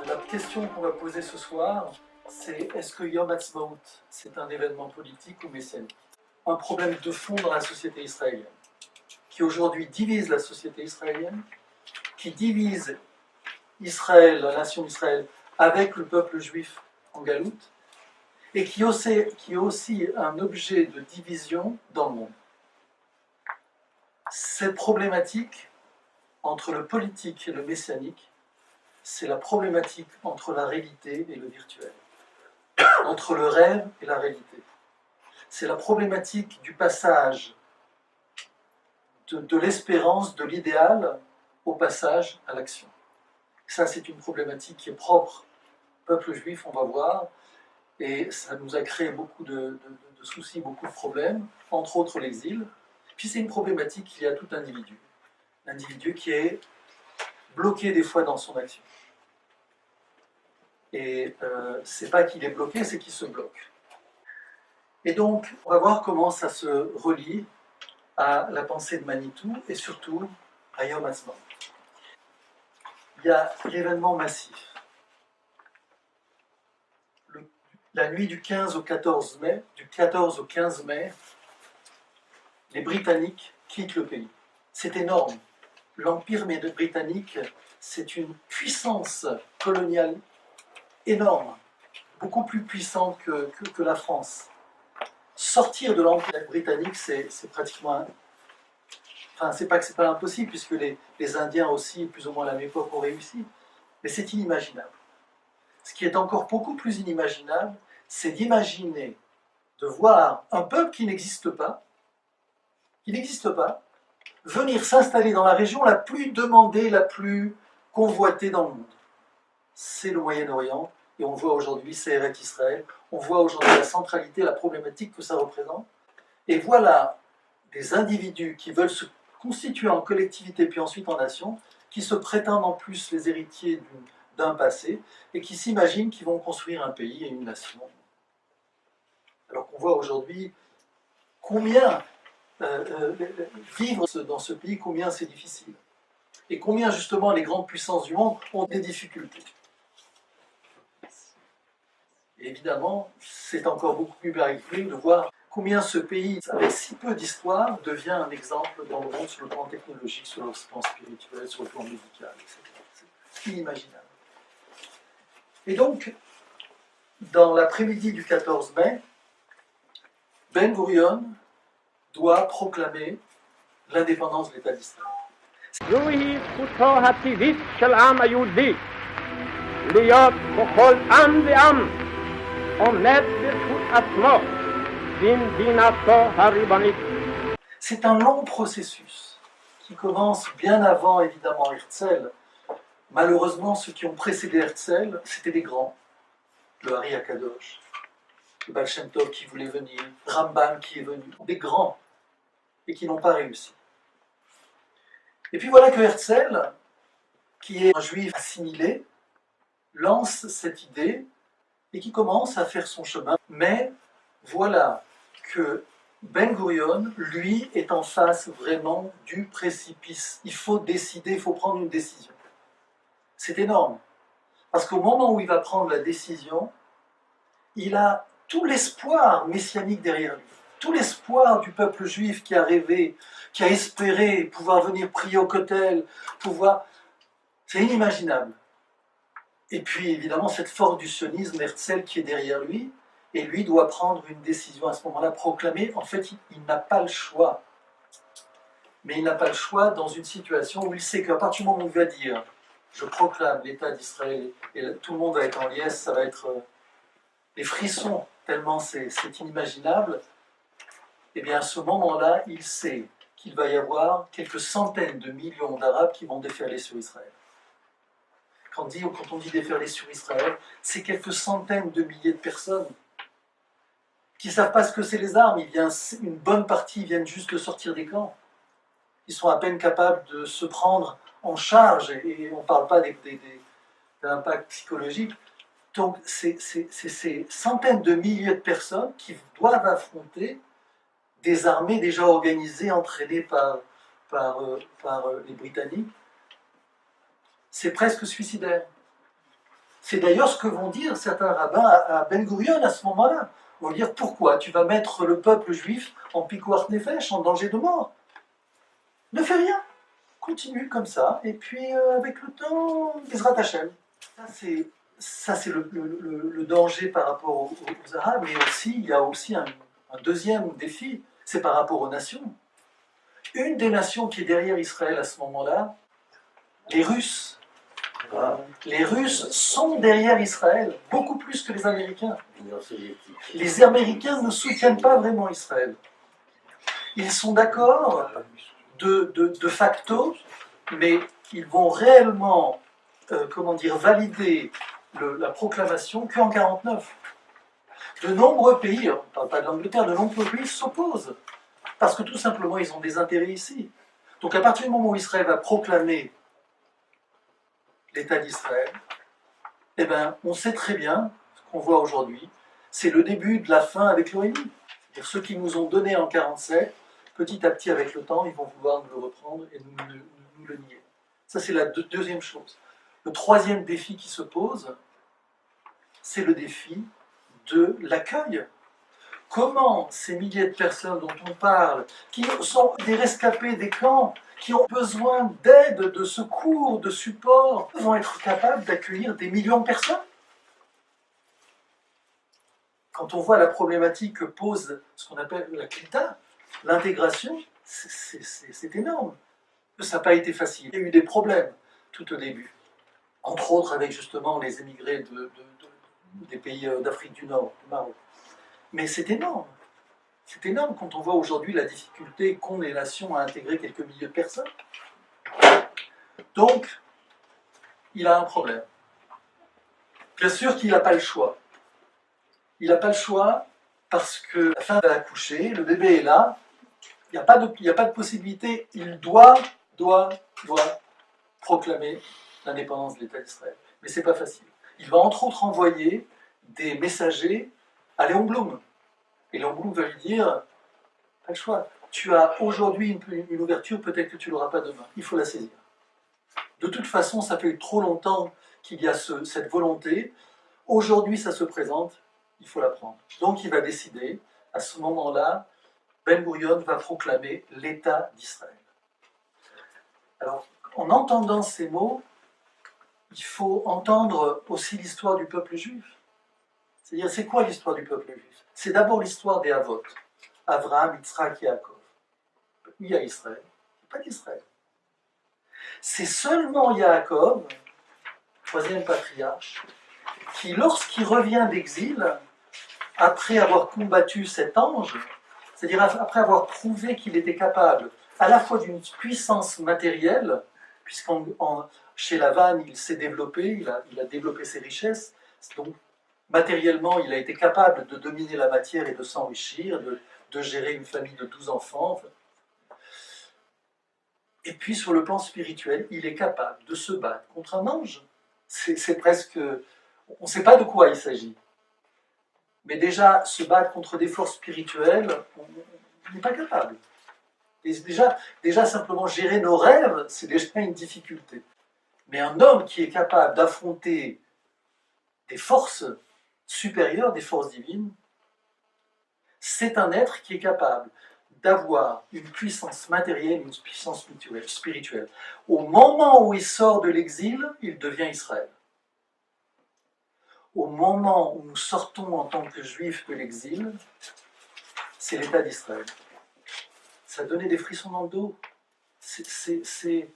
La question qu'on va poser ce soir, c'est est-ce que Yom Ha'atzmaut, c'est un événement politique ou messianique? Un problème de fond dans la société israélienne, qui aujourd'hui divise la société israélienne, qui divise Israël, la nation d'Israël, avec le peuple juif en galoute, et qui est aussi un objet de division dans le monde. Cette problématique entre le politique et le messianique, c'est la problématique entre la réalité et le virtuel, entre le rêve et la réalité. C'est la problématique du passage de l'espérance, de l'idéal, au passage à l'action. Ça, c'est une problématique qui est propre au peuple juif, on va voir, et ça nous a créé beaucoup de soucis, beaucoup de problèmes, entre autres l'exil. Puis c'est une problématique qu'il y a tout l'individu qui est bloqué des fois dans son action. Et c'est pas qu'il est bloqué, c'est qu'il se bloque. Et donc, on va voir comment ça se relie à la pensée de Manitou et surtout à Yom Ha'atzmaut. Il y a l'événement massif. La nuit du 15 au 14 mai, du 14 au 15 mai, les Britanniques quittent le pays. C'est énorme. L'Empire britannique, c'est une puissance coloniale énorme, beaucoup plus puissante que la France. Sortir de l'Empire britannique, c'est pratiquement... Enfin, c'est pas que c'est pas impossible, puisque les Indiens aussi, plus ou moins à la même époque, ont réussi. Mais c'est inimaginable. Ce qui est encore beaucoup plus inimaginable, c'est d'imaginer, de voir un peuple qui n'existe pas, venir s'installer dans la région la plus demandée, la plus convoitée dans le monde. C'est le Moyen-Orient, et on voit aujourd'hui, c'est Eretz Israël, on voit aujourd'hui la centralité, la problématique que ça représente. Et voilà des individus qui veulent se constituer en collectivité, puis ensuite en nation, qui se prétendent en plus les héritiers d'un passé, et qui s'imaginent qu'ils vont construire un pays et une nation. Alors qu'on voit aujourd'hui combien vivre dans ce pays, combien c'est difficile. Et combien justement les grandes puissances du monde ont des difficultés. Et évidemment, c'est encore beaucoup plus merveilleux de voir combien ce pays, avec si peu d'histoire, devient un exemple dans le monde sur le plan technologique, sur le plan spirituel, sur le plan médical, etc. C'est inimaginable. Et donc, dans l'après-midi du 14 mai, Ben Gurion doit proclamer l'indépendance de l'État d'Israël. זוהי זכותו הטבעית של העם היהודי להיות בכל עם ועם עומד ברשות עצמו במדינתו הריבונית. C'est un long processus qui commence bien avant évidemment Herzl. Malheureusement, ceux qui ont précédé Herzl, c'était des grands. Le Hari Akadosh, le Baal Shem Tov qui voulait venir, Rambam qui est venu, des grands, et qui n'ont pas réussi. Et puis voilà que Herzl, qui est un juif assimilé, lance cette idée et qui commence à faire son chemin. Mais voilà que Ben Gurion, lui, est en face vraiment du précipice. Il faut décider, il faut prendre une décision. C'est énorme. Parce qu'au moment où il va prendre la décision, il a tout l'espoir messianique derrière lui. Tout l'espoir du peuple juif qui a rêvé, qui a espéré pouvoir venir prier au Kotel, pouvoir... C'est inimaginable. Et puis évidemment cette force du sionisme, Herzl qui est derrière lui, et lui doit prendre une décision à ce moment-là, proclamer, en fait il n'a pas le choix. Mais il n'a pas le choix dans une situation où il sait qu'à partir du moment où il va dire « je proclame l'État d'Israël » et tout le monde va être en liesse, ça va être des frissons, tellement c'est inimaginable, et bien à ce moment-là, il sait qu'il va y avoir quelques centaines de millions d'Arabes qui vont déferler sur Israël. Quand on dit déferler sur Israël, c'est quelques centaines de milliers de personnes qui ne savent pas ce que c'est les armes. Une bonne partie viennent juste de sortir des camps. Ils sont à peine capables de se prendre en charge, et on ne parle pas de l'impact psychologique. Donc c'est ces centaines de milliers de personnes qui doivent affronter des armées déjà organisées, entraînées par les Britanniques. C'est presque suicidaire. C'est d'ailleurs ce que vont dire certains rabbins à Ben Gurion à ce moment-là. Ils vont dire pourquoi tu vas mettre le peuple juif en pikuach nefesh, en danger de mort. Ne fais rien. Continue comme ça, et puis avec le temps, Bezrat Hashem. Ça, c'est le danger par rapport aux Arabes, mais aussi, il y a aussi un deuxième défi, c'est par rapport aux nations. Une des nations qui est derrière Israël à ce moment-là, les Russes. Les Russes sont derrière Israël, beaucoup plus que les Américains. Les Américains ne soutiennent pas vraiment Israël. Ils sont d'accord de facto, mais ils vont réellement valider la proclamation qu'en 1949. De nombreux pays, on ne parle pas de l'Angleterre, de nombreux pays s'opposent, parce que tout simplement ils ont des intérêts ici. Donc à partir du moment où Israël va proclamer l'État d'Israël, eh ben, on sait très bien, ce qu'on voit aujourd'hui, c'est le début de la fin avec l'ONU. C'est-à-dire ceux qui nous ont donné en 1947, petit à petit avec le temps, ils vont vouloir nous le reprendre et nous le nier. Ça c'est la deuxième chose. Le troisième défi qui se pose, c'est le défi de l'accueil. Comment ces milliers de personnes dont on parle, qui sont des rescapés des camps, qui ont besoin d'aide, de secours, de support, vont être capables d'accueillir des millions de personnes? Quand on voit la problématique que pose ce qu'on appelle la Klita, l'intégration, c'est énorme. Ça n'a pas été facile. Il y a eu des problèmes tout au début. Entre autres avec justement les émigrés des pays d'Afrique du Nord, du Maroc. Mais c'est énorme. C'est énorme quand on voit aujourd'hui la difficulté qu'ont les nations à intégrer quelques milliers de personnes. Donc, il a un problème. Bien sûr qu'il n'a pas le choix. Il n'a pas le choix parce que la femme va accoucher, le bébé est là, il n'y a pas de possibilité, il doit proclamer l'indépendance de l'État d'Israël. Mais ce n'est pas facile. Il va entre autres envoyer des messagers à Léon Blum. Et Léon Blum va lui dire, pas le choix, tu as aujourd'hui une ouverture, peut-être que tu ne l'auras pas demain. Il faut la saisir. De toute façon, ça fait trop longtemps qu'il y a cette volonté. Aujourd'hui, ça se présente, il faut la prendre. Donc il va décider, à ce moment-là, Ben Gurion va proclamer l'État d'Israël. Alors, en entendant ces mots, il faut entendre aussi l'histoire du peuple juif. C'est-à-dire, c'est quoi l'histoire du peuple juif? C'est d'abord l'histoire des Avot, Avraham, Yitzhak et Yaakov. Il y a Israël, il n'y a pas d'Israël. C'est seulement Yaakov, troisième patriarche, qui, lorsqu'il revient d'exil, après avoir combattu cet ange, c'est-à-dire après avoir prouvé qu'il était capable à la fois d'une puissance matérielle, chez Lavan, il s'est développé, il a développé ses richesses, donc matériellement, il a été capable de dominer la matière et de s'enrichir, de gérer une famille de 12 enfants. Et puis, sur le plan spirituel, il est capable de se battre contre un ange. C'est presque... On ne sait pas de quoi il s'agit. Mais déjà, se battre contre des forces spirituelles, on n'est pas capable. Et déjà, simplement gérer nos rêves, c'est déjà une difficulté. Mais un homme qui est capable d'affronter des forces supérieures, des forces divines, c'est un être qui est capable d'avoir une puissance matérielle, une puissance spirituelle. Au moment où il sort de l'exil, il devient Israël. Au moment où nous sortons en tant que juifs de l'exil, c'est l'État d'Israël. Ça donnait des frissons dans le dos. C'est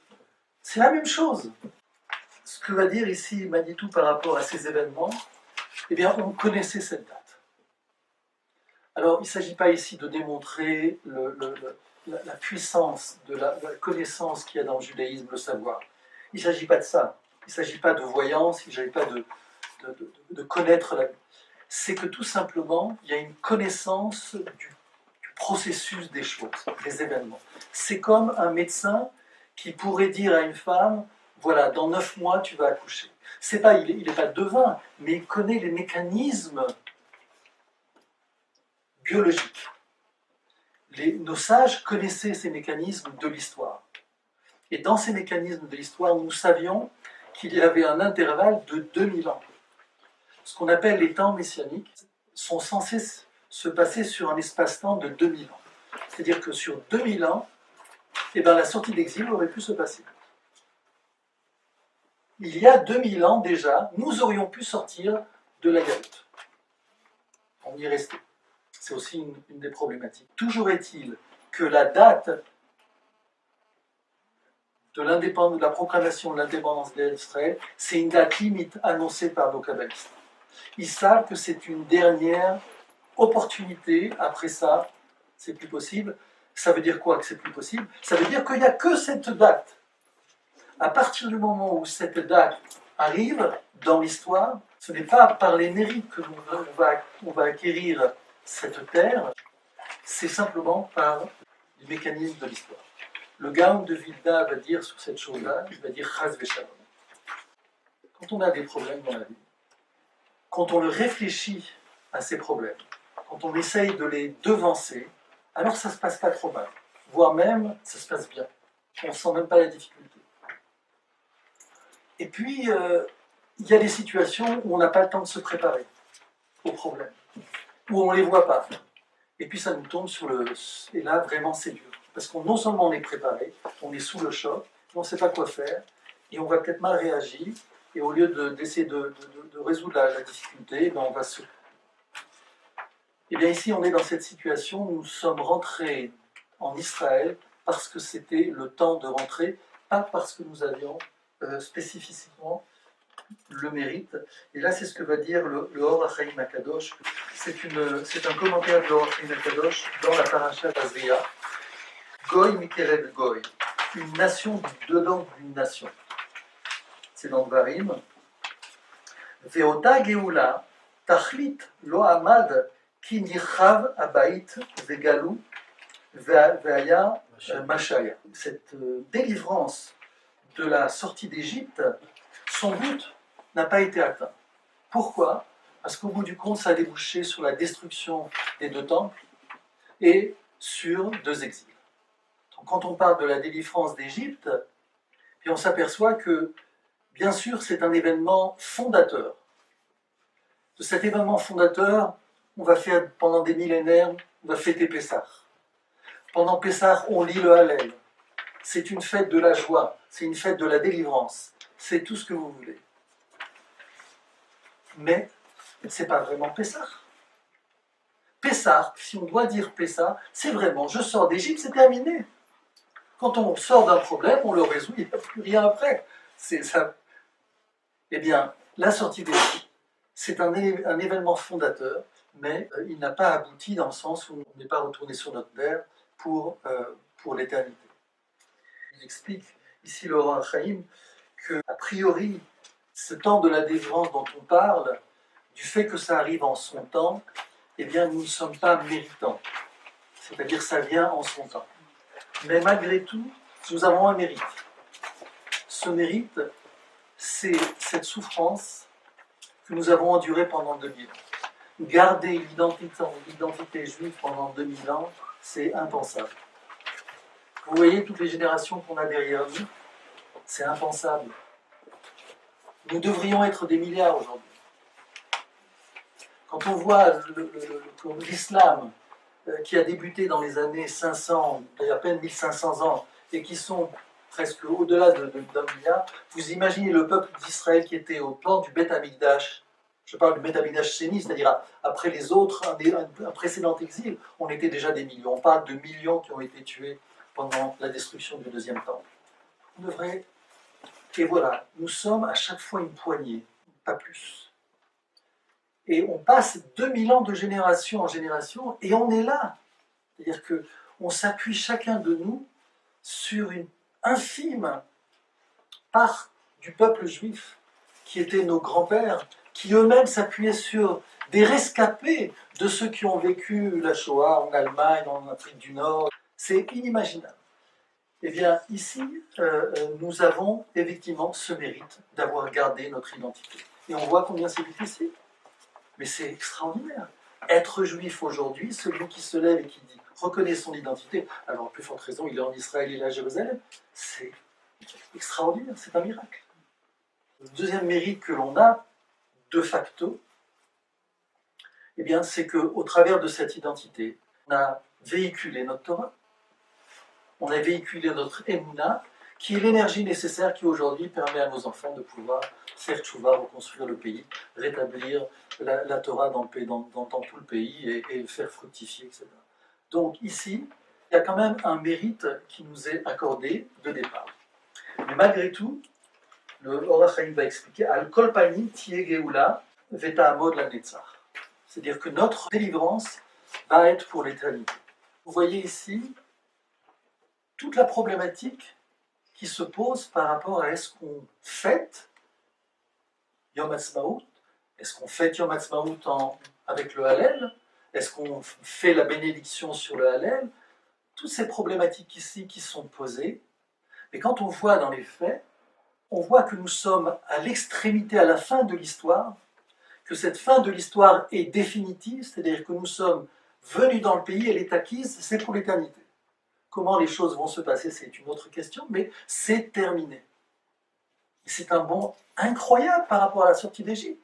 la même chose. Ce que va dire ici Manitou par rapport à ces événements, eh bien, on connaissait cette date. Alors, il ne s'agit pas ici de démontrer la puissance de la connaissance qu'il y a dans le judaïsme, le savoir. Il ne s'agit pas de ça. Il ne s'agit pas de voyance, il ne s'agit pas de connaître la... C'est que tout simplement, il y a une connaissance du processus des choses, des événements. C'est comme un médecin qui pourrait dire à une femme, voilà, dans 9 mois, tu vas accoucher. Il n'est pas devin, mais il connaît les mécanismes biologiques. Nos sages connaissaient ces mécanismes de l'histoire. Et dans ces mécanismes de l'histoire, nous savions qu'il y avait un intervalle de 2000 ans. Ce qu'on appelle les temps messianiques sont censés se passer sur un espace-temps de 2000 ans. C'est-à-dire que sur 2000 ans, eh ben, la sortie d'exil aurait pu se passer. Il y a 2000 ans déjà, nous aurions pu sortir de la galoute. On y est resté. C'est aussi une des problématiques. Toujours est-il que la date de la proclamation de l'indépendance d'Israël, c'est une date limite annoncée par nos kabbalistes. Ils savent que c'est une dernière opportunité. Après ça, c'est plus possible. Ça veut dire quoi que c'est plus possible? Ça veut dire qu'il n'y a que cette date. À partir du moment où cette date arrive dans l'histoire, ce n'est pas par les mérites que on va acquérir cette terre, c'est simplement par les mécanismes de l'histoire. Le Gaon de Vilna va dire sur cette chose-là, il va dire Chas v'Shalom. Quand on a des problèmes dans la vie, quand on le réfléchit à ces problèmes, quand on essaye de les devancer, alors ça ne se passe pas trop mal. Voire même, ça se passe bien. On ne sent même pas la difficulté. Et puis, il y a des situations où on n'a pas le temps de se préparer aux problèmes, où on ne les voit pas. Et puis ça nous tombe sur le... Et là, vraiment, c'est dur. Parce qu'on non seulement on est préparé, on est sous le choc, on ne sait pas quoi faire, et on va peut-être mal réagir, et au lieu d'essayer de résoudre la difficulté, ben on va se... Et bien ici, on est dans cette situation où nous sommes rentrés en Israël parce que c'était le temps de rentrer, pas parce que nous avions spécifiquement le mérite. Et là, c'est ce que va dire le Or HaChaim HaKadosh. C'est un commentaire de l'Or HaChaim HaKadosh dans la paracha d'Azria. Goy Mikered Goy, une nation du dedans d'une nation. C'est dans Dvarim. Veota Geoula, Tachlit Lo Amad, Ki Nirchav Abait Vegalu, Veaya Mashaya. Cette délivrance de la sortie d'Égypte, son but n'a pas été atteint. Pourquoi? Parce qu'au bout du compte, ça a débouché sur la destruction des deux temples et sur deux exils. Donc, quand on parle de la délivrance d'Égypte, puis on s'aperçoit que, bien sûr, c'est un événement fondateur. De cet événement fondateur, on va faire, pendant des millénaires, on va fêter Pessah. Pendant Pessah, on lit le Hallel. C'est une fête de la joie, c'est une fête de la délivrance, c'est tout ce que vous voulez. Mais ce n'est pas vraiment Pessah. Pessah, si on doit dire Pessah, c'est vraiment je sors d'Égypte, c'est terminé. Quand on sort d'un problème, on le résout, il n'y a plus rien après. C'est ça. Eh bien, la sortie d'Égypte, c'est un événement fondateur, mais il n'a pas abouti dans le sens où on n'est pas retourné sur notre terre pour l'éternité. Il explique ici le Or HaChaim que, a priori, ce temps de la délivrance dont on parle, du fait que ça arrive en son temps, eh bien, nous ne sommes pas méritants. C'est-à-dire, ça vient en son temps. Mais malgré tout, nous avons un mérite. Ce mérite, c'est cette souffrance que nous avons endurée pendant 2000 ans. Garder l'identité juive pendant 2000 ans, c'est impensable. Vous voyez toutes les générations qu'on a derrière nous, c'est impensable. Nous devrions être des milliards aujourd'hui. Quand on voit l'islam qui a débuté dans les années 500, il y a à peine 1500 ans, et qui sont presque au-delà d'un milliard, vous imaginez le peuple d'Israël qui était au plan du Beth Amikdash. Je parle du Beth Amikdash Sheni, c'est-à-dire après les autres, un précédent exil, on était déjà des millions. On parle de millions qui ont été tués pendant la destruction du deuxième temple. On devrait... Et voilà, nous sommes à chaque fois une poignée, pas plus. Et on passe 2000 ans de génération en génération, et on est là. C'est-à-dire qu'on s'appuie chacun de nous sur une infime part du peuple juif, qui étaient nos grands-pères, qui eux-mêmes s'appuyaient sur des rescapés de ceux qui ont vécu la Shoah en Allemagne, en Afrique du Nord. C'est inimaginable. Eh bien, ici, nous avons effectivement ce mérite d'avoir gardé notre identité. Et on voit combien c'est difficile. Mais c'est extraordinaire. Être juif aujourd'hui, celui qui se lève et qui dit reconnaît son identité, alors en plus forte raison, il est en Israël, il est à Jérusalem, c'est extraordinaire, c'est un miracle. Le deuxième mérite que l'on a, de facto, Eh bien, c'est qu'au travers de cette identité, on a véhiculé notre Torah, on a véhiculé notre Emouna, qui est l'énergie nécessaire qui aujourd'hui permet à nos enfants de pouvoir faire tchouva, reconstruire le pays, rétablir la Torah dans tout le pays et faire fructifier, etc. Donc ici, il y a quand même un mérite qui nous est accordé de départ. Mais malgré tout, le Or HaChaim va expliquer Al Kol Panim Tiye Geoula Veta Amod La Netzach. C'est-à-dire que notre délivrance va être pour l'éternité. Vous voyez ici toute la problématique qui se pose par rapport à est-ce qu'on fête Yom Ha'atzmaut, est-ce qu'on fête Yom Ha'atzmaut avec le Hallel, est-ce qu'on fait la bénédiction sur le Hallel, toutes ces problématiques ici qui sont posées. Mais quand on voit dans les faits, on voit que nous sommes à l'extrémité, à la fin de l'histoire, que cette fin de l'histoire est définitive, c'est-à-dire que nous sommes venus dans le pays, elle est acquise, c'est pour l'éternité. Comment les choses vont se passer, c'est une autre question, mais c'est terminé. C'est un bond incroyable par rapport à la sortie d'Égypte.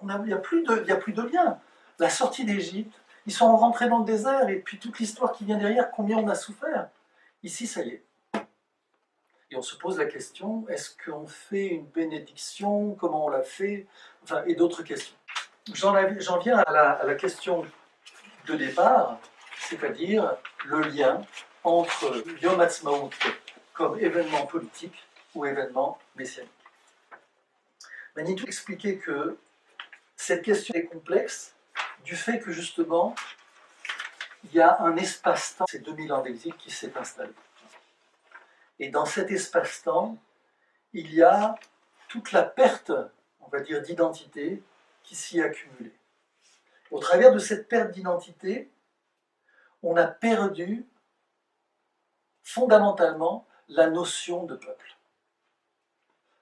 Il n'y a plus de lien. La sortie d'Égypte, ils sont rentrés dans le désert, et puis toute l'histoire qui vient derrière, combien on a souffert. Ici, ça y est. Et on se pose la question, est-ce qu'on fait une bénédiction, comment on l'a fait, enfin, et d'autres questions. J'en viens à la question de départ, c'est-à-dire le lien entre Yom Ha'atzmaut comme événement politique ou événement messianique. Manitou expliquait que cette question est complexe du fait que justement, il y a un espace-temps, c'est 2000 ans d'exil qui s'est installé. Et dans cet espace-temps, il y a toute la perte, on va dire, d'identité qui s'y est accumulée. Au travers de cette perte d'identité, on a perdu fondamentalement la notion de peuple.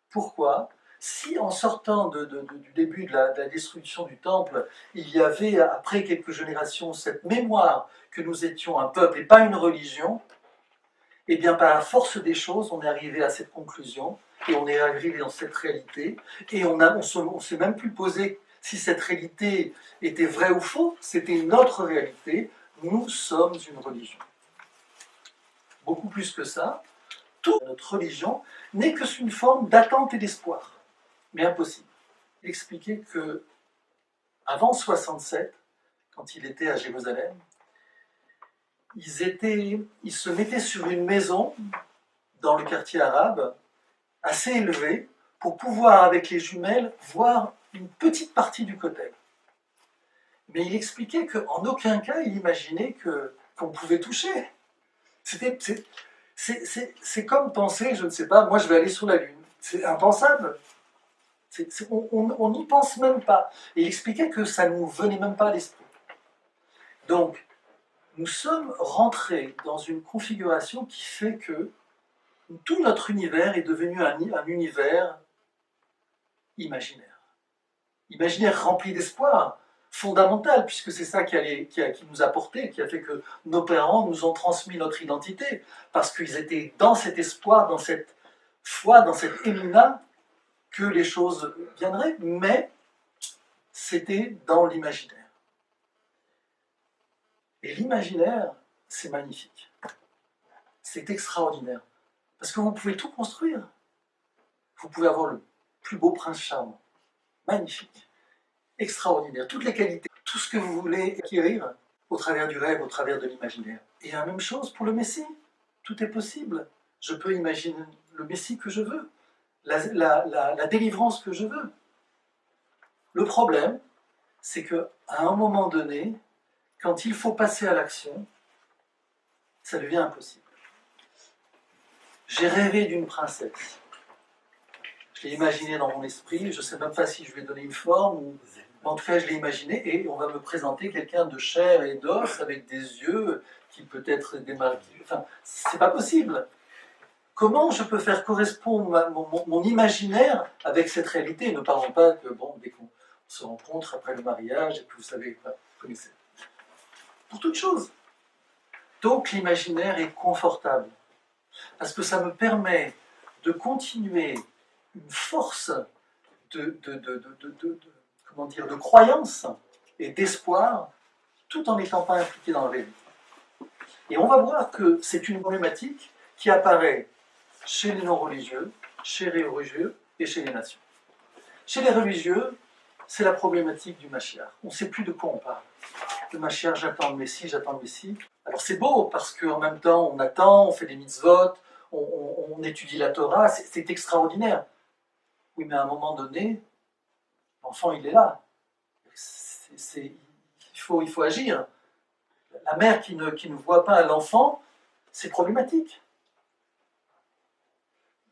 Pourquoi ? Si en sortant du début de la destruction du temple, il y avait, après quelques générations, cette mémoire que nous étions un peuple et pas une religion, eh bien par la force des choses, on est arrivé à cette conclusion, et on est arrivé dans cette réalité, et on ne s'est même plus posé si cette réalité était vraie ou fausse, c'était notre réalité, nous sommes une religion. Beaucoup plus que ça, toute notre religion n'est que une forme d'attente et d'espoir. Mais impossible. Il expliquait que avant 67, quand il était à Jérusalem, ils se mettaient sur une maison dans le quartier arabe, assez élevée, pour pouvoir, avec les jumelles, voir une petite partie du Kotel. Mais il expliquait qu'en aucun cas, il imaginait qu'on pouvait toucher. C'est comme penser, je ne sais pas, moi je vais aller sur la Lune. C'est impensable. On n'y pense même pas. Et il expliquait que ça ne nous venait même pas à l'esprit. Donc, nous sommes rentrés dans une configuration qui fait que tout notre univers est devenu un univers imaginaire. Imaginaire rempli d'espoir, fondamental, puisque c'est ça qui nous a porté, qui a fait que nos parents nous ont transmis notre identité, parce qu'ils étaient dans cet espoir, dans cette foi, dans cette émuna, que les choses viendraient, mais c'était dans l'imaginaire. Et l'imaginaire, c'est magnifique. C'est extraordinaire. Parce que vous pouvez tout construire. Vous pouvez avoir le plus beau prince charmant. Magnifique. Extraordinaire. Toutes les qualités, tout ce que vous voulez acquérir au travers du rêve, au travers de l'imaginaire. Et la même chose pour le Messie. Tout est possible. Je peux imaginer le Messie que je veux. La délivrance que je veux. Le problème, c'est qu'à un moment donné, quand il faut passer à l'action, ça devient impossible. J'ai rêvé d'une princesse. Je l'ai imaginée dans mon esprit, je ne sais même pas si je lui ai donné une forme, ou en tout cas je l'ai imaginée, et on va me présenter quelqu'un de chair et d'os, avec des yeux qui peut être démarqués. Enfin, c'est pas possible. Comment je peux faire correspondre mon imaginaire avec cette réalité? Ne parlons pas que, bon, dès qu'on se rencontre après le mariage, et puis vous savez, vous connaissez. Pour toute chose. Donc l'imaginaire est confortable. Parce que ça me permet de continuer une force de croyance et d'espoir, tout en n'étant pas impliqué dans la réalité. Et on va voir que c'est une problématique qui apparaît chez les non-religieux, chez les religieux et chez les nations. Chez les religieux, c'est la problématique du Mashiach. On ne sait plus de quoi on parle. Le Mashiach, j'attends le Messie, j'attends le Messie. Alors c'est beau, parce qu'en même temps, on attend, on fait des mitzvot, on étudie la Torah, c'est extraordinaire. Oui, mais à un moment donné, l'enfant, il est là. Il faut agir. La mère qui ne voit pas l'enfant, c'est problématique.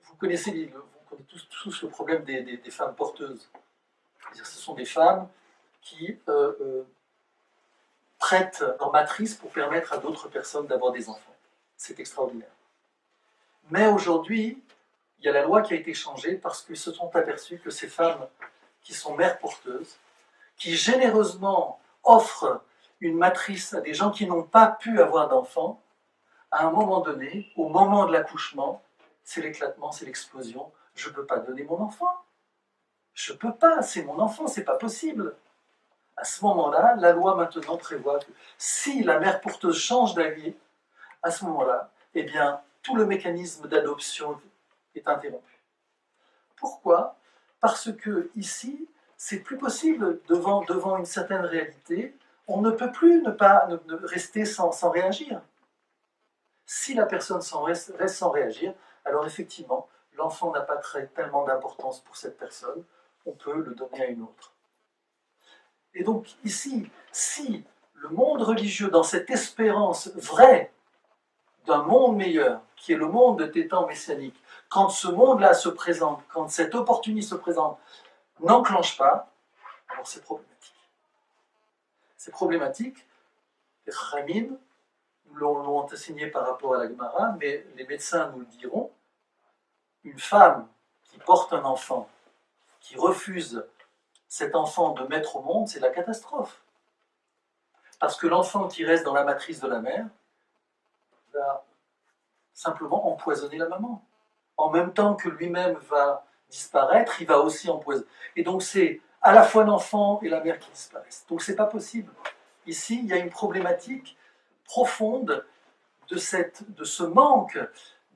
Vous connaissez tous le problème des femmes porteuses. C'est-à-dire, ce sont des femmes qui prêtent leur matrice pour permettre à d'autres personnes d'avoir des enfants. C'est extraordinaire. Mais aujourd'hui, il y a la loi qui a été changée parce qu'ils se sont aperçus que ces femmes qui sont mères porteuses, qui généreusement offrent une matrice à des gens qui n'ont pas pu avoir d'enfants, à un moment donné, au moment de l'accouchement, c'est l'éclatement, c'est l'explosion. Je ne peux pas donner mon enfant. Je ne peux pas, c'est mon enfant, c'est pas possible. À ce moment-là, la loi maintenant prévoit que si la mère porteuse change d'avis, à ce moment-là, eh bien, tout le mécanisme d'adoption est interrompu. Pourquoi ? Parce que ici, c'est plus possible devant une certaine réalité. On ne peut plus ne rester sans réagir. Si la personne reste sans réagir, alors effectivement, l'enfant n'a pas tellement d'importance pour cette personne, on peut le donner à une autre. Et donc ici, si le monde religieux, dans cette espérance vraie d'un monde meilleur, qui est le monde des temps messianiques, quand ce monde-là se présente, quand cette opportunité se présente, n'enclenche pas, alors c'est problématique. C'est problématique. Les Khamim nous l'ont enseigné par rapport à la Gemara, mais les médecins nous le diront. Une femme qui porte un enfant, qui refuse cet enfant de mettre au monde, c'est la catastrophe. Parce que l'enfant qui reste dans la matrice de la mère va simplement empoisonner la maman. En même temps que lui-même va disparaître, il va aussi empoisonner. Et donc c'est à la fois l'enfant et la mère qui disparaissent. Donc c'est pas possible. Ici, il y a une problématique profonde de ce manque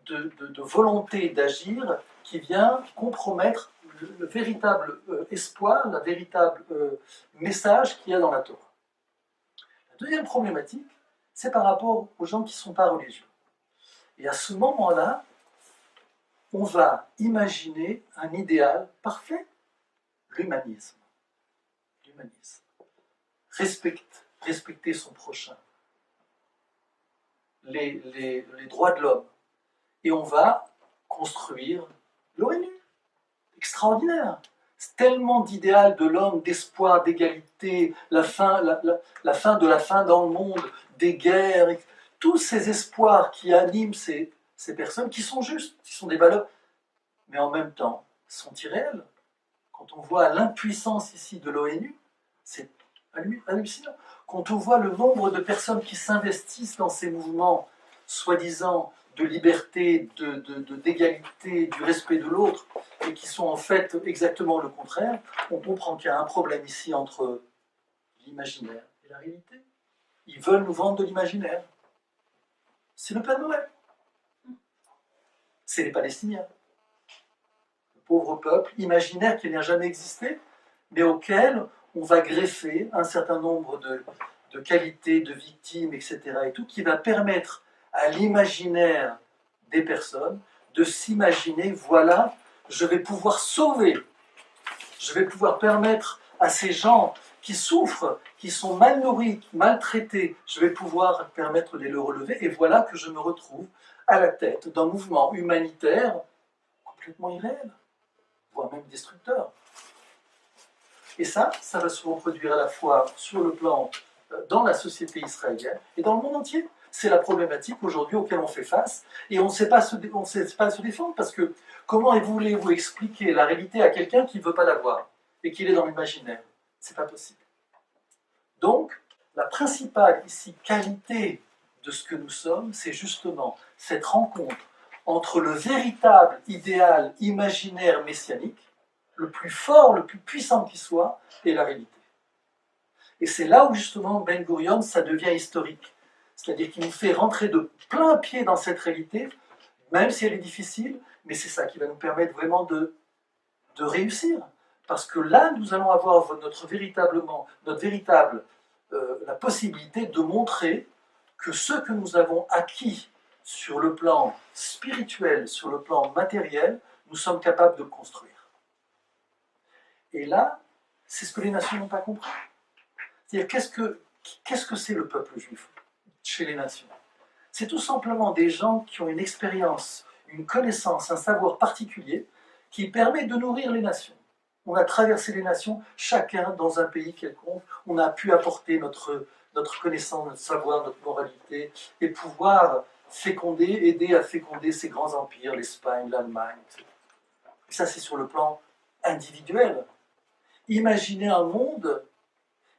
de volonté d'agir qui vient compromettre le véritable espoir, le véritable message qu'il y a dans la Torah. La deuxième problématique, c'est par rapport aux gens qui ne sont pas religieux. Et à ce moment-là, on va imaginer un idéal parfait, l'humanisme. L'humanisme. Respecter son prochain. Les droits de l'homme. Et on va construire l'ONU. Extraordinaire. C'est tellement d'idéal de l'homme, d'espoir, d'égalité, la fin de la fin dans le monde, des guerres, tous ces espoirs qui animent ces personnes qui sont justes, qui sont des valeurs, mais en même temps sont irréelles. Quand on voit l'impuissance ici de l'ONU, c'est hallucinant. Quand on voit le nombre de personnes qui s'investissent dans ces mouvements, soi-disant de liberté, d'égalité, du respect de l'autre, et qui sont en fait exactement le contraire, on comprend qu'il y a un problème ici entre l'imaginaire et la réalité. Ils veulent nous vendre de l'imaginaire. C'est le Père Noël. C'est les Palestiniens. Le pauvre peuple imaginaire qui n'a jamais existé, mais auquel on va greffer un certain nombre de qualités, de victimes, etc. et tout, qui va permettre à l'imaginaire des personnes de s'imaginer, voilà, je vais pouvoir sauver, je vais pouvoir permettre à ces gens qui souffrent, qui sont mal nourris, maltraités, je vais pouvoir permettre de les relever, et voilà que je me retrouve à la tête d'un mouvement humanitaire complètement irréel, voire même destructeur. Et ça va se reproduire à la fois sur le plan dans la société israélienne et dans le monde entier. C'est la problématique aujourd'hui auquel on fait face, et on ne sait pas se défendre, parce que comment voulez-vous expliquer la réalité à quelqu'un qui ne veut pas la voir, et qu'il est dans l'imaginaire? C'est pas possible. Donc, la principale ici qualité de ce que nous sommes, c'est justement cette rencontre entre le véritable idéal imaginaire messianique, le plus fort, le plus puissant qui soit, et la réalité. Et c'est là où justement Ben Gurion, ça devient historique. C'est-à-dire qu'il nous fait rentrer de plein pied dans cette réalité, même si elle est difficile, mais c'est ça qui va nous permettre vraiment de réussir. Parce que là, nous allons avoir la possibilité de montrer que ce que nous avons acquis sur le plan spirituel, sur le plan matériel, nous sommes capables de le construire. Et là, c'est ce que les nations n'ont pas compris. C'est-à-dire, qu'est-ce que c'est le peuple juif chez les nations? C'est tout simplement des gens qui ont une expérience, une connaissance, un savoir particulier qui permet de nourrir les nations. On a traversé les nations, chacun dans un pays quelconque, on a pu apporter notre connaissance, notre savoir, notre moralité, et pouvoir aider à féconder ces grands empires, l'Espagne, l'Allemagne, etc. Et ça, c'est sur le plan individuel. Imaginez un monde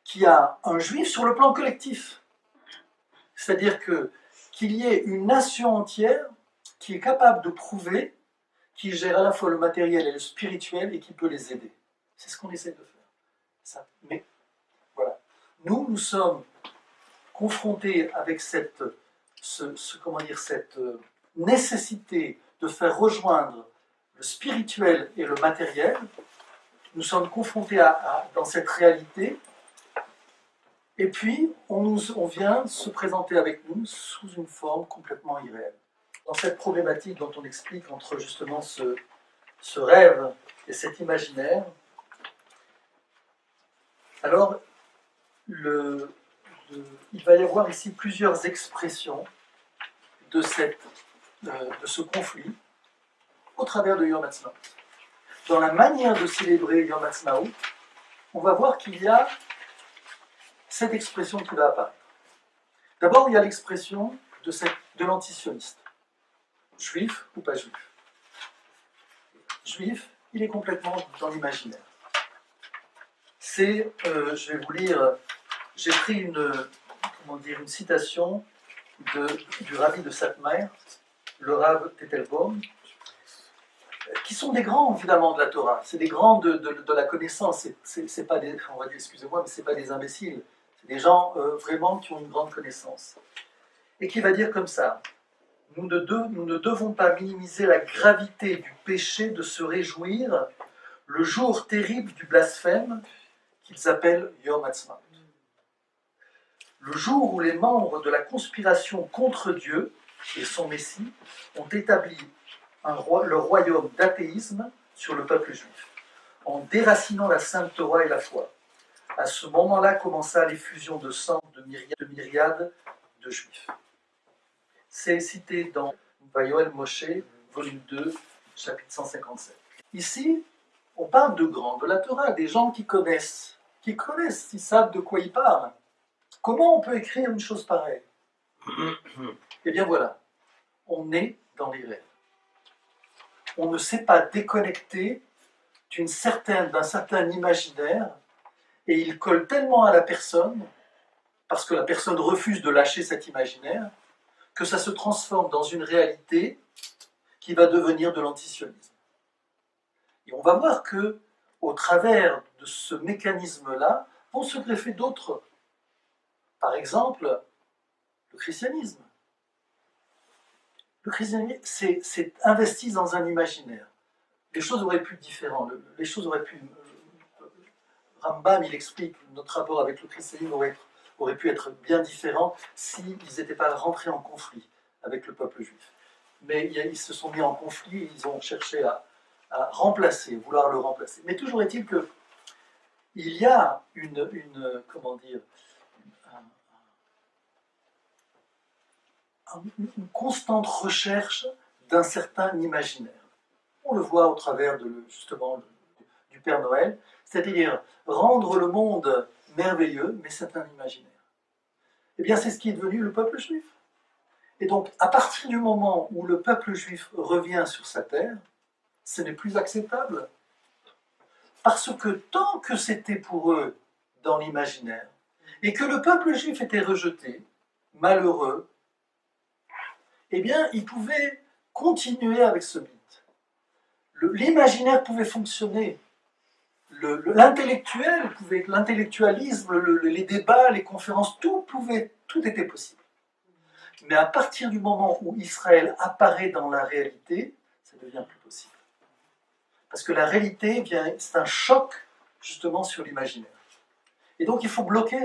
qui a un juif sur le plan collectif. C'est-à-dire qu'il y ait une nation entière qui est capable de prouver, qui gère à la fois le matériel et le spirituel et qui peut les aider. C'est ce qu'on essaie de faire. Ça. Mais voilà. Nous sommes confrontés avec cette nécessité de faire rejoindre le spirituel et le matériel. Nous sommes confrontés dans cette réalité. Et puis, on vient se présenter avec nous sous une forme complètement irréelle. Dans cette problématique dont on explique entre justement ce rêve et cet imaginaire, alors il va y avoir ici plusieurs expressions de ce conflit au travers de Yom Ha'atzmaut. Dans la manière de célébrer Yom Ha'atzmaut, on va voir qu'il y a cette expression qui va apparaître. D'abord, il y a l'expression de l'antisioniste. Juif ou pas juif. Juif, il est complètement dans l'imaginaire. Je vais vous lire, j'ai pris une citation du rabbi de Satmar, le Rav Tettelbaum, qui sont des grands, évidemment, de la Torah. C'est des grands de la connaissance. C'est pas des, on va dire, excusez-moi, mais c'est pas des imbéciles. C'est des gens vraiment qui ont une grande connaissance. Et qui va dire comme ça: nous ne devons pas minimiser la gravité du péché de se réjouir le jour terrible du blasphème qu'ils appellent Yom Ha'atzmaut. Le jour où les membres de la conspiration contre Dieu et son Messie ont établi le royaume d'athéisme sur le peuple juif, en déracinant la Sainte Torah et la foi. À ce moment-là commença l'effusion de sang de myriades de juifs. C'est cité dans Vayoel Moshe, volume 2, chapitre 157. Ici, on parle de grands de la Torah, des gens qui connaissent, ils savent de quoi ils parlent. Comment on peut écrire une chose pareille? Eh bien voilà, on est dans les rêves. On ne sait pas déconnecter d'un certain imaginaire, et il colle tellement à la personne, parce que la personne refuse de lâcher cet imaginaire, que ça se transforme dans une réalité qui va devenir de l'antisionisme. Et on va voir que, au travers de ce mécanisme-là, vont se greffer d'autres. Par exemple, le christianisme. Le christianisme, c'est investi dans un imaginaire. Les choses auraient pu être différentes. Rambam, il explique, notre rapport avec le christianisme aurait pu être bien différent s'ils n'étaient pas rentrés en conflit avec le peuple juif. Mais ils se sont mis en conflit et ils ont cherché à vouloir le remplacer. Mais toujours est-il qu'il y a une constante recherche d'un certain imaginaire. On le voit au travers justement du Père Noël, c'est-à-dire rendre le monde merveilleux, mais c'est un imaginaire. Eh bien, c'est ce qui est devenu le peuple juif. Et donc, à partir du moment où le peuple juif revient sur sa terre, ce n'est plus acceptable. Parce que tant que c'était pour eux dans l'imaginaire, et que le peuple juif était rejeté, malheureux, eh bien, ils pouvaient continuer avec ce mythe. L'imaginaire pouvait fonctionner. l'intellectuel pouvait, l'intellectualisme, les débats, les conférences, tout était possible. Mais à partir du moment où Israël apparaît dans la réalité, ça devient plus possible. Parce que la réalité, c'est un choc justement sur l'imaginaire. Et donc il faut bloquer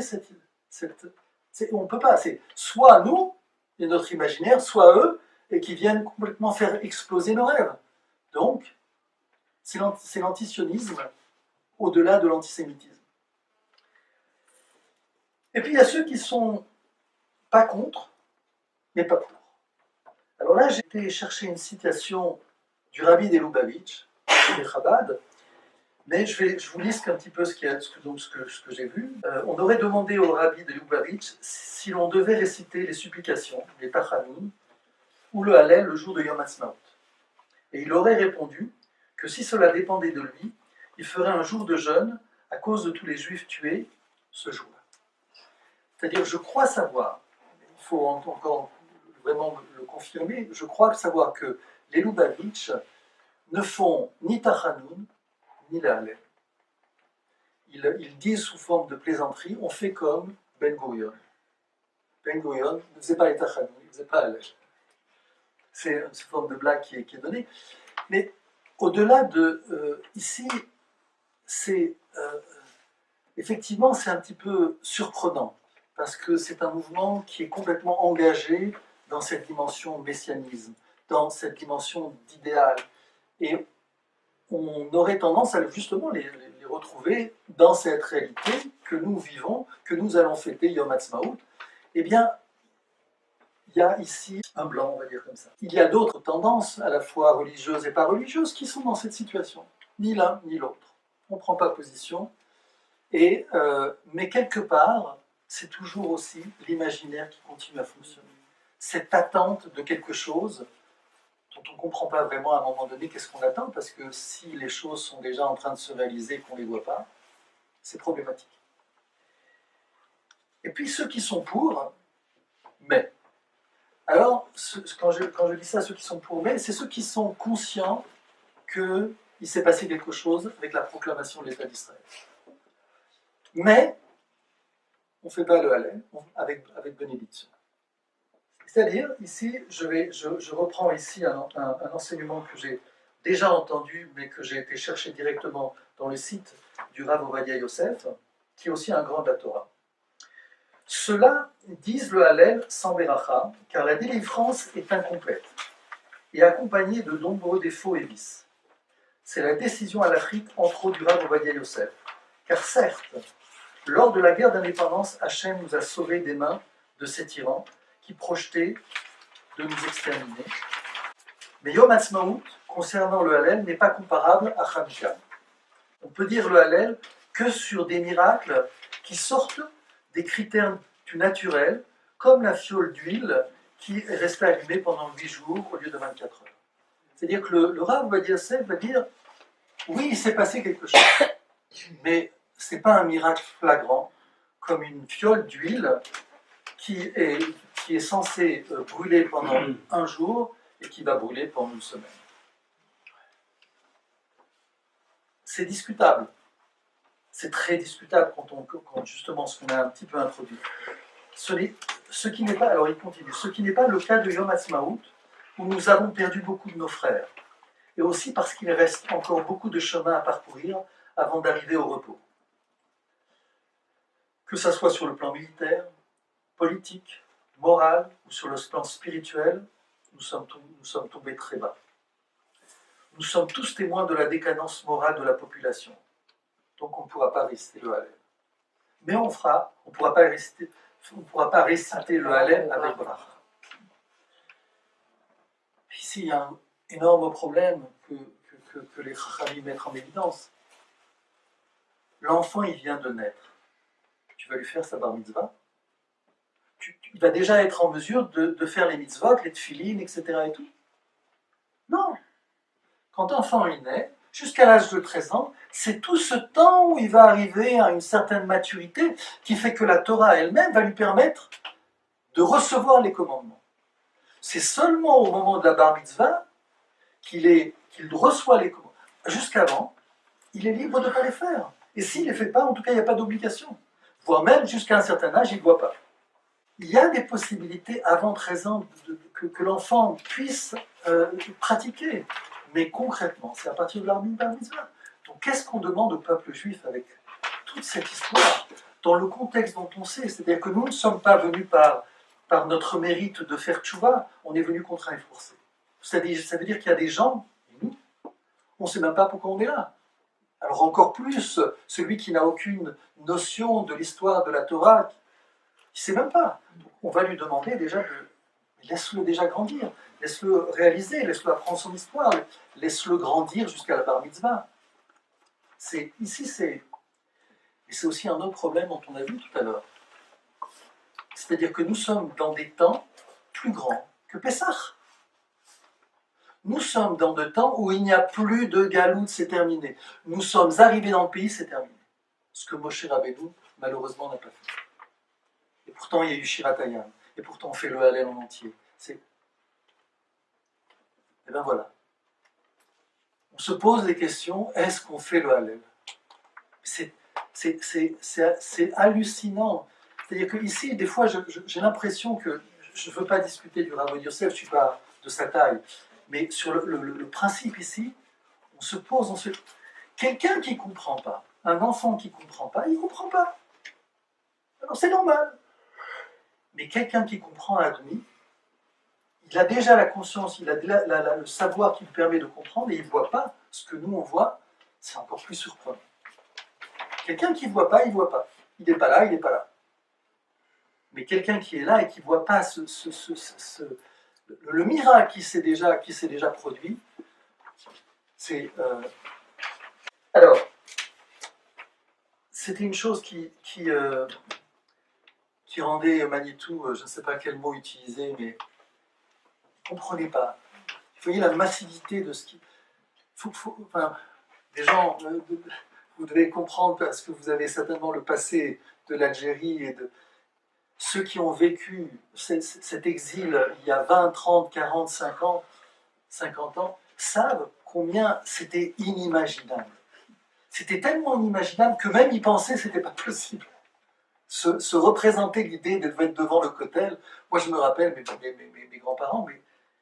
on ne peut pas, c'est soit nous, et notre imaginaire, soit eux, et qui viennent complètement faire exploser nos rêves. Donc, c'est l'antisionisme au-delà de l'antisémitisme. Et puis il y a ceux qui sont pas contre, mais pas pour. Alors là, j'ai été chercher une citation du rabbi de Lubavitch, de Chabad, mais je vous liste un petit peu ce que j'ai vu. On aurait demandé au rabbi de Lubavitch si l'on devait réciter les supplications, les tachanun, ou le Hallel le jour de Yom Ha'atzmaut. Et il aurait répondu que si cela dépendait de lui, il ferait un jour de jeûne à cause de tous les juifs tués ce jour-là. C'est-à-dire, je crois savoir, il faut encore vraiment le confirmer, je crois savoir que les Lubavitch ne font ni tachanun, ni le Hallel. Ils disent sous forme de plaisanterie, on fait comme Ben Gurion. Ben Gurion ne faisait pas les tachanun, il ne faisait pas Hallel. C'est une forme de blague qui est donnée. Mais au-delà de... ici, c'est... effectivement, c'est un petit peu surprenant, parce que c'est un mouvement qui est complètement engagé dans cette dimension messianisme, dans cette dimension d'idéal. Et on aurait tendance à justement les retrouver dans cette réalité que nous vivons, que nous allons fêter Yom Ha'atzmaut. Eh bien, il y a ici un blanc, on va dire comme ça. Il y a d'autres tendances, à la fois religieuses et pas religieuses, qui sont dans cette situation. Ni l'un, ni l'autre. On ne prend pas position. Mais quelque part, c'est toujours aussi l'imaginaire qui continue à fonctionner. Cette attente de quelque chose dont on ne comprend pas vraiment à un moment donné qu'est-ce qu'on attend, parce que si les choses sont déjà en train de se réaliser et qu'on ne les voit pas, c'est problématique. Et puis ceux qui sont pour, mais. Alors, quand je dis ça, ceux qui sont pour, mais, c'est ceux qui sont conscients qu'il s'est passé quelque chose avec la proclamation de l'État d'Israël. Mais, on ne fait pas le Hallel avec bénédiction. C'est-à-dire, ici, je reprends ici un enseignement que j'ai déjà entendu, mais que j'ai été chercher directement dans le site du Rav Ovadia Yosef, qui est aussi un grand de la Torah. Ceux-là disent le Hallel sans Beracha, car la délivrance est incomplète et accompagnée de nombreux défauts et vices. C'est la décision halachique entre autres du Rav Ovadia Yosef. Car certes, lors de la guerre d'indépendance, Hachem nous a sauvés des mains de ces tyrans qui projetaient de nous exterminer. Mais Yom Ha'atzmaut, concernant le Hallel, n'est pas comparable à Hanouka. On peut dire le Hallel que sur des miracles qui sortent des critères du naturel, comme la fiole d'huile qui est restée allumée pendant 8 jours au lieu de 24 heures. C'est-à-dire que le Rav Ovadia Yosef va dire, oui, il s'est passé quelque chose, mais ce n'est pas un miracle flagrant, comme une fiole d'huile qui est censée brûler pendant 1 jour et qui va brûler pendant 1 semaine. C'est discutable. C'est très discutable quand justement ce qu'on a un petit peu introduit. Ce qui n'est pas, alors il continue, ce qui n'est pas le cas de Yom Ha'atzmaut, où nous avons perdu beaucoup de nos frères, et aussi parce qu'il reste encore beaucoup de chemin à parcourir avant d'arriver au repos. Que ce soit sur le plan militaire, politique, moral ou sur le plan spirituel, nous sommes tombés très bas. Nous sommes tous témoins de la décadence morale de la population. Donc on ne pourra pas réciter le Hallel. Mais on ne pourra pas réciter le Hallel avec bracha. Ici, il y a un énorme problème que les Chachamim mettent en évidence. L'enfant, il vient de naître. Tu vas lui faire sa bar mitzvah. Il va déjà être en mesure de faire les mitzvot, les tfilines, etc. et tout. Non. Quand l'enfant il naît, jusqu'à l'âge de 13 ans, c'est tout ce temps où il va arriver à une certaine maturité qui fait que la Torah elle-même va lui permettre de recevoir les commandements. C'est seulement au moment de la bar mitzvah qu'il reçoit les commandements. Jusqu'avant, il est libre de ne pas les faire. Et s'il ne les fait pas, en tout cas, il n'y a pas d'obligation. Voire même, jusqu'à un certain âge, il ne doit pas. Il y a des possibilités avant 13 ans que l'enfant puisse pratiquer. Mais concrètement, c'est à partir de l'Armin Bar Mitzvah. Donc qu'est-ce qu'on demande au peuple juif avec toute cette histoire, dans le contexte dont on sait? C'est-à-dire que nous ne sommes pas venus par notre mérite de faire tchouva, on est venus contraints et forcés. Ça veut dire qu'il y a des gens, nous, on ne sait même pas pourquoi on est là. Alors encore plus, celui qui n'a aucune notion de l'histoire de la Torah, il ne sait même pas. On va lui demander déjà laisse-le déjà grandir, laisse-le réaliser, laisse-le apprendre son histoire, laisse-le grandir jusqu'à la bar mitzvah. Ici, c'est aussi un autre problème dont on a vu tout à l'heure. C'est-à-dire que nous sommes dans des temps plus grands que Pessah. Nous sommes dans des temps où il n'y a plus de galoute, c'est terminé. Nous sommes arrivés dans le pays, c'est terminé. Ce que Moshe Rabbeinu, malheureusement, n'a pas fait. Et pourtant, il y a eu Shirat Hayam. Et pourtant, on fait le Hallel en entier. Et bien voilà. On se pose des questions, est-ce qu'on fait le Hallel? C'est hallucinant. C'est-à-dire qu'ici, des fois, j'ai l'impression que, je ne veux pas discuter du Rav Yosef, je ne suis pas de sa taille, mais sur le principe ici, on se pose, quelqu'un qui ne comprend pas, un enfant qui ne comprend pas, il ne comprend pas. Alors c'est normal. Mais quelqu'un qui comprend à demi, il a déjà la conscience, il a le savoir qui lui permet de comprendre, et il ne voit pas ce que nous on voit, c'est encore plus surprenant. Quelqu'un qui ne voit pas, il ne voit pas. Il n'est pas là, il n'est pas là. Mais quelqu'un qui est là et qui ne voit pas le miracle qui s'est déjà produit, c'est... Alors, c'était une chose qui rendait Manitou, je ne sais pas quel mot utiliser, mais ne comprenez pas. Vous voyez la massivité de ce qui... Enfin, des gens, vous devez comprendre parce que vous avez certainement le passé de l'Algérie et de ceux qui ont vécu cet exil il y a 20, 30, 40, 50 ans, savent combien c'était inimaginable. C'était tellement inimaginable que même y penser, c'était pas possible. Se représenter l'idée d'être devant le Kotel, moi je me rappelle mes grands-parents,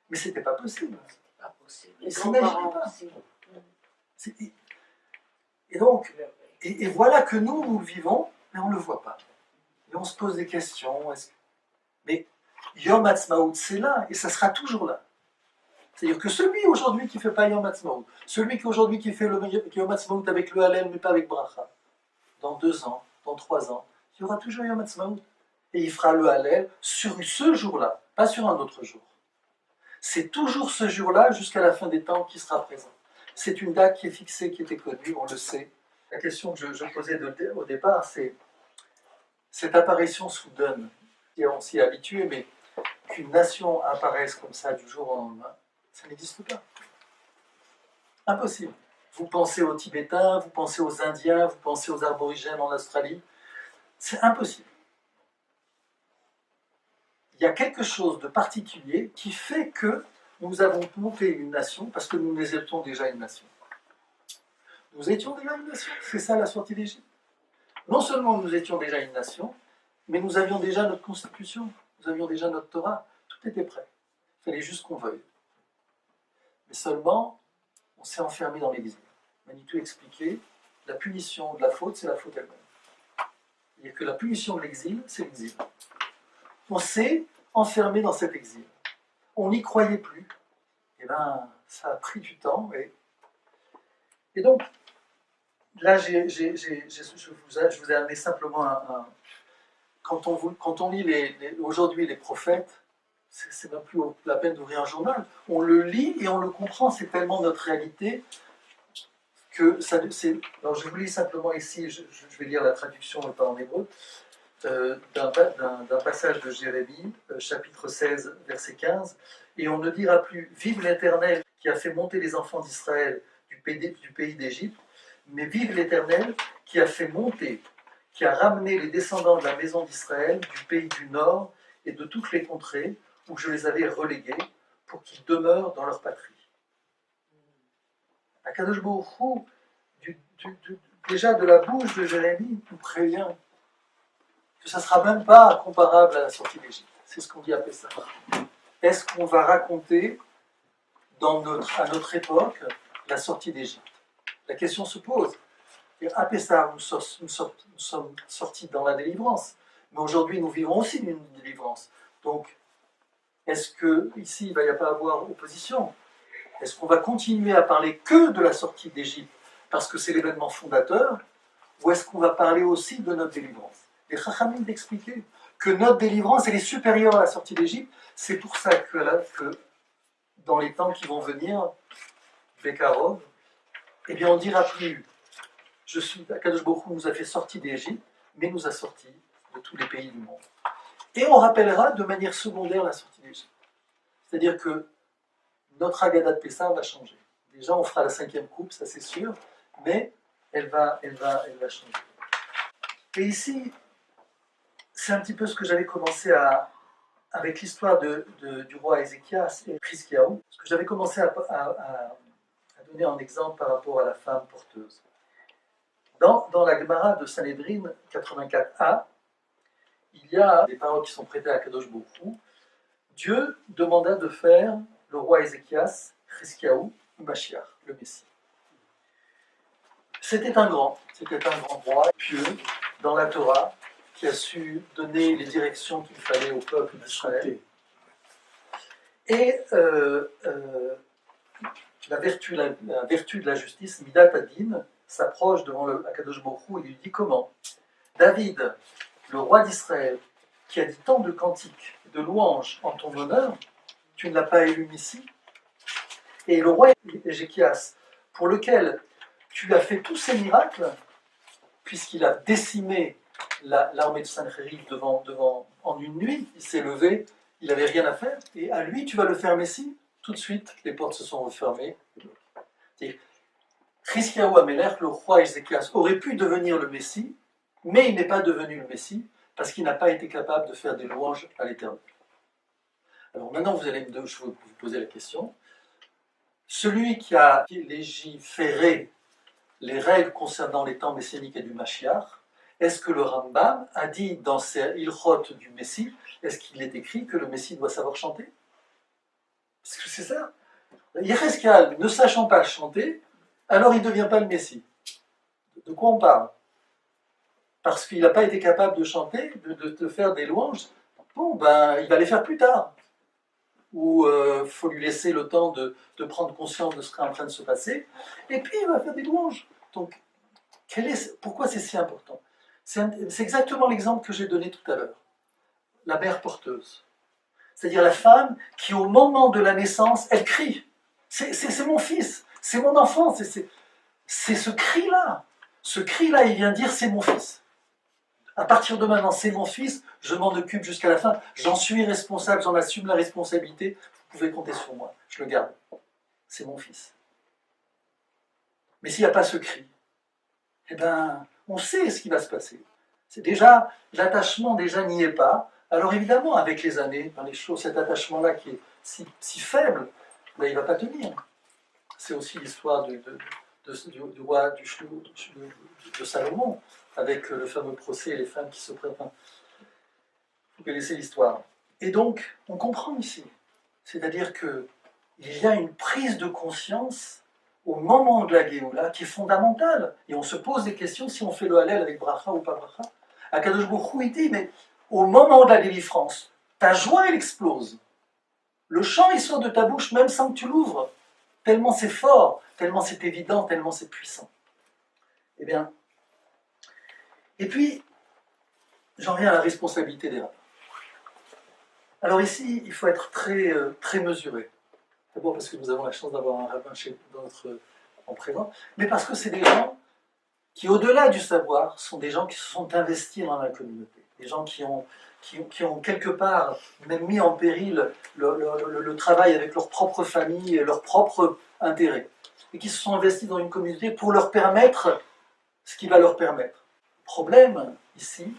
mais c'était pas possible. C'est pas possible. Ils s'imaginaient pas. Et donc, et voilà que nous le vivons, mais on ne le voit pas. Et on se pose des questions. Mais Yom Ha'atzmaut, c'est là, et ça sera toujours là. C'est-à-dire que celui aujourd'hui qui ne fait pas Yom Ha'atzmaut, celui qui aujourd'hui qui fait le Yom Ha'atzmaut avec le Hallel, mais pas avec Bracha, dans 2 ans, dans 3 ans, il y aura toujours Yom Ha'atzmaut. Et il fera le Hallel sur ce jour-là, pas sur un autre jour. C'est toujours ce jour-là, jusqu'à la fin des temps, qui sera présent. C'est une date qui est fixée, qui était connue, on le sait. La question que je posais au départ, c'est cette apparition soudaine, et on s'y est habitué, mais qu'une nation apparaisse comme ça du jour au lendemain, ça n'existe pas. Impossible. Vous pensez aux Tibétains, vous pensez aux Indiens, vous pensez aux aborigènes en Australie, c'est impossible. Il y a quelque chose de particulier qui fait que nous avons monté une nation, parce que nous étions déjà une nation. Nous étions déjà une nation, c'est ça la sortie d'Égypte. Non seulement nous étions déjà une nation, mais nous avions déjà notre constitution, nous avions déjà notre Torah, tout était prêt. Il fallait juste qu'on veuille. Mais seulement, on s'est enfermé dans l'exil. Manitou expliquait, la punition de la faute, c'est la faute elle-même. C'est-à-dire que la punition de l'exil, c'est l'exil. On s'est enfermé dans cet exil. On n'y croyait plus. Et bien, ça a pris du temps. Et donc, là, je vous ai amené simplement quand on lit aujourd'hui les prophètes, c'est même plus la peine d'ouvrir un journal. On le lit et on le comprend. C'est tellement notre réalité que ça. Alors, je vous lis simplement ici, je vais lire la traduction, mais pas en hébreu, d'un passage de Jérémie, chapitre 16, verset 15. Et on ne dira plus « Vive l'Éternel qui a fait monter les enfants d'Israël du pays d'Égypte », mais « Vive l'Éternel qui a fait monter, qui a ramené les descendants de la maison d'Israël du pays du Nord et de toutes les contrées où je les avais relégués pour qu'ils demeurent dans leur patrie. » Akadosh Baruch Hu déjà de la bouche de Jérémie, nous prévient que ça ne sera même pas comparable à la sortie d'Égypte. C'est ce qu'on dit à Pessah. Est-ce qu'on va raconter à notre époque la sortie d'Égypte? La question se pose. Et à Pessah, nous sommes sortis dans la délivrance, mais aujourd'hui nous vivons aussi une délivrance. Donc, est-ce qu'ici il ne va y pas avoir opposition? Est-ce qu'on va continuer à parler que de la sortie d'Égypte parce que c'est l'événement fondateur, ou est-ce qu'on va parler aussi de notre délivrance? Les Chachamim d'expliquer que notre délivrance elle est supérieure à la sortie d'Égypte. C'est pour ça que dans les temps qui vont venir, Bekarov, eh bien on ne dira plus Akadosh Baruch Hu nous a fait sortir d'Égypte, mais nous a sortis de tous les pays du monde. Et on rappellera de manière secondaire la sortie d'Égypte. C'est-à-dire que notre Haggadah de Pessah va changer. Déjà, on fera la 5e coupe, ça c'est sûr, mais elle va changer. Et ici, c'est un petit peu ce que j'avais commencé avec l'histoire du roi Ézéchias et Chizkiyahu, ce que j'avais commencé à donner en exemple par rapport à la femme porteuse. Dans la Gemara de Sanhedrin 84a, il y a des paroles qui sont prêtées à Kadosh Baruch Hu. Dieu demanda de faire le roi Ézéchias, Chizkiyahu, le Mashiach, le Messie. C'était un grand roi pieux dans la Torah qui a su donner les directions qu'il fallait au peuple d'Israël. Et la vertu de la justice, Midat Adin, s'approche devant le Akadosh Baruch Hu et lui dit comment David, le roi d'Israël, qui a dit tant de cantiques, de louanges en ton honneur, tu ne l'as pas élu ici. Et le roi Ézéchias, pour lequel tu as fait tous ces miracles, puisqu'il a décimé l'armée de Sanchériv en une nuit, il s'est levé, il n'avait rien à faire, et à lui tu vas le faire Messie. Tout de suite, les portes se sont refermées. Chizkiyahu HaMelech, le roi Ézéchias, aurait pu devenir le Messie, mais il n'est pas devenu le Messie parce qu'il n'a pas été capable de faire des louanges à l'Éternel. Alors maintenant, vous allez vous poser la question. Celui qui a légiféré les règles concernant les temps messianiques et du Mashiach, est-ce que le Rambam a dit dans ses Ilchot du Messie, est-ce qu'il est écrit que le Messie doit savoir chanter? Parce que c'est ça. Yerescal, ne sachant pas chanter, alors il ne devient pas le Messie. De quoi on parle? Parce qu'il n'a pas été capable de chanter, de faire des louanges. Bon, ben, il va les faire plus tard. Ou il faut lui laisser le temps de prendre conscience de ce qui est en train de se passer. Et puis, il va faire des louanges. Donc, pourquoi c'est si important? C'est exactement l'exemple que j'ai donné tout à l'heure. La mère porteuse. C'est-à-dire la femme qui, au moment de la naissance, elle crie. C'est mon fils, c'est mon enfant, c'est ce cri-là. Ce cri-là, il vient dire c'est mon fils. À partir de maintenant, c'est mon fils, je m'en occupe jusqu'à la fin, j'en suis responsable, j'en assume la responsabilité, vous pouvez compter sur moi, je le garde. C'est mon fils. Mais s'il n'y a pas ce cri, eh bien, on sait ce qui va se passer. C'est déjà, l'attachement déjà n'y est pas. Alors évidemment, avec les années, dans les choses, cet attachement-là qui est si faible, ben, il ne va pas tenir. C'est aussi l'histoire du roi de Salomon, avec le fameux procès et les femmes qui se préparent. Vous connaissez l'histoire. Et donc, on comprend ici. C'est-à-dire qu'il y a une prise de conscience au moment de la Géoula qui est fondamentale. Et on se pose des questions si on fait le Hallel avec bracha ou pas bracha. Akadosh Baruch Hu, il dit, mais au moment de la délivrance, ta joie, elle explose. Le chant, il sort de ta bouche même sans que tu l'ouvres. Tellement c'est fort, tellement c'est évident, tellement c'est puissant. Eh bien, et puis, j'en viens à la responsabilité des rabbins. Alors ici, il faut être très, très mesuré. D'abord parce que nous avons la chance d'avoir un rabbin en présent, mais parce que c'est des gens qui, au-delà du savoir, sont des gens qui se sont investis dans la communauté. Des gens qui ont quelque part même mis en péril le travail avec leur propre famille et leur propre intérêt. Et qui se sont investis dans une communauté pour leur permettre ce qui va leur permettre. Le problème, ici,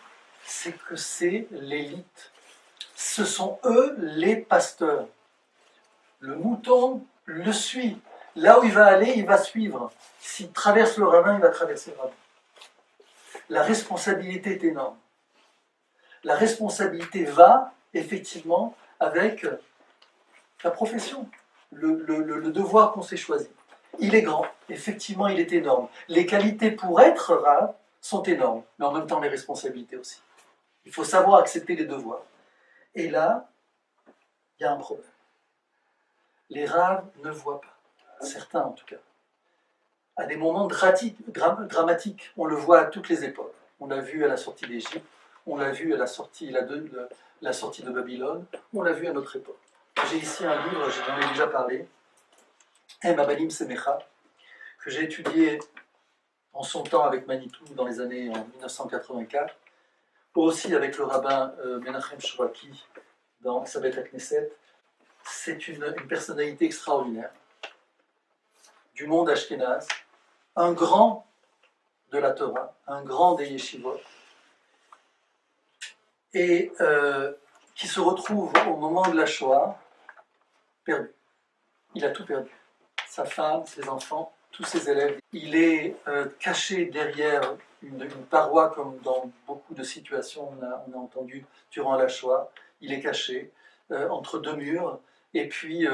c'est que c'est l'élite. Ce sont eux les pasteurs. Le mouton le suit. Là où il va aller, il va suivre. S'il traverse le rabbin, il va traverser le rabbin. La responsabilité est énorme. La responsabilité va, effectivement, avec la profession, le devoir qu'on s'est choisi. Il est grand, effectivement, il est énorme. Les qualités pour être rave sont énormes, mais en même temps les responsabilités aussi. Il faut savoir accepter les devoirs. Et là, il y a un problème. Les raves ne voient pas, certains en tout cas. À des moments dramatiques, on le voit à toutes les époques. On l'a vu à la sortie d'Égypte, on l'a vu à la sortie de Babylone, on l'a vu à notre époque. J'ai ici un livre, j'en ai déjà parlé, Abalim Semecha, que j'ai étudié en son temps avec Manitou dans les années 1984, aussi avec le rabbin Menachem Shwaki dans Sabet HaKnesset. C'est une personnalité extraordinaire du monde ashkénaze, un grand de la Torah, un grand des yeshivot, et qui se retrouve au moment de la Shoah perdu. Il a tout perdu. Sa femme, ses enfants, tous ses élèves. Il est caché derrière une paroi, comme dans beaucoup de situations on a entendu durant la Shoah. Il est caché entre deux murs, et puis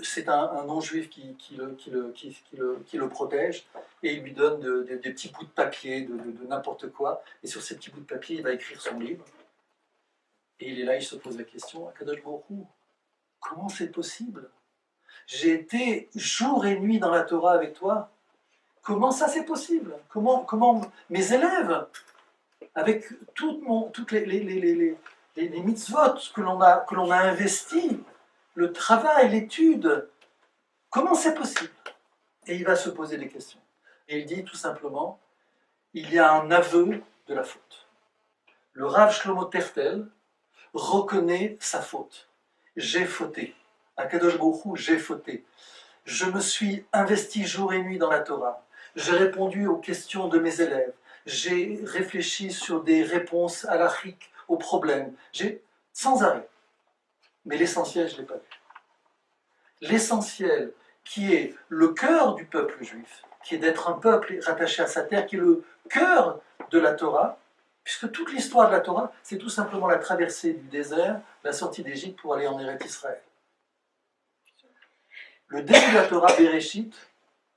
c'est un non-juif qui le protège, et il lui donne des petits bouts de papier, de n'importe quoi, et sur ces petits bouts de papier, il va écrire son livre. Et il est là, il se pose la question, Akadosh Baruch Hu, comment c'est possible? J'ai été jour et nuit dans la Torah avec toi. Comment ça c'est possible? Comment mes élèves, avec toutes les mitzvot que l'on a investis, le travail, l'étude, comment c'est possible? Et il va se poser des questions. Et il dit tout simplement, il y a un aveu de la faute. Le Rav Shlomo Tertel reconnaît sa faute. J'ai fauté. Akadosh Baruch Hu, j'ai fauté. Je me suis investi jour et nuit dans la Torah. J'ai répondu aux questions de mes élèves. J'ai réfléchi sur des réponses halachiques aux problèmes. Sans arrêt. Mais l'essentiel, je ne l'ai pas vu. L'essentiel, qui est le cœur du peuple juif, qui est d'être un peuple rattaché à sa terre, qui est le cœur de la Torah, puisque toute l'histoire de la Torah, c'est tout simplement la traversée du désert, la sortie d'Égypte pour aller en Eretz Israël. Le début de la Torah, Bereshit,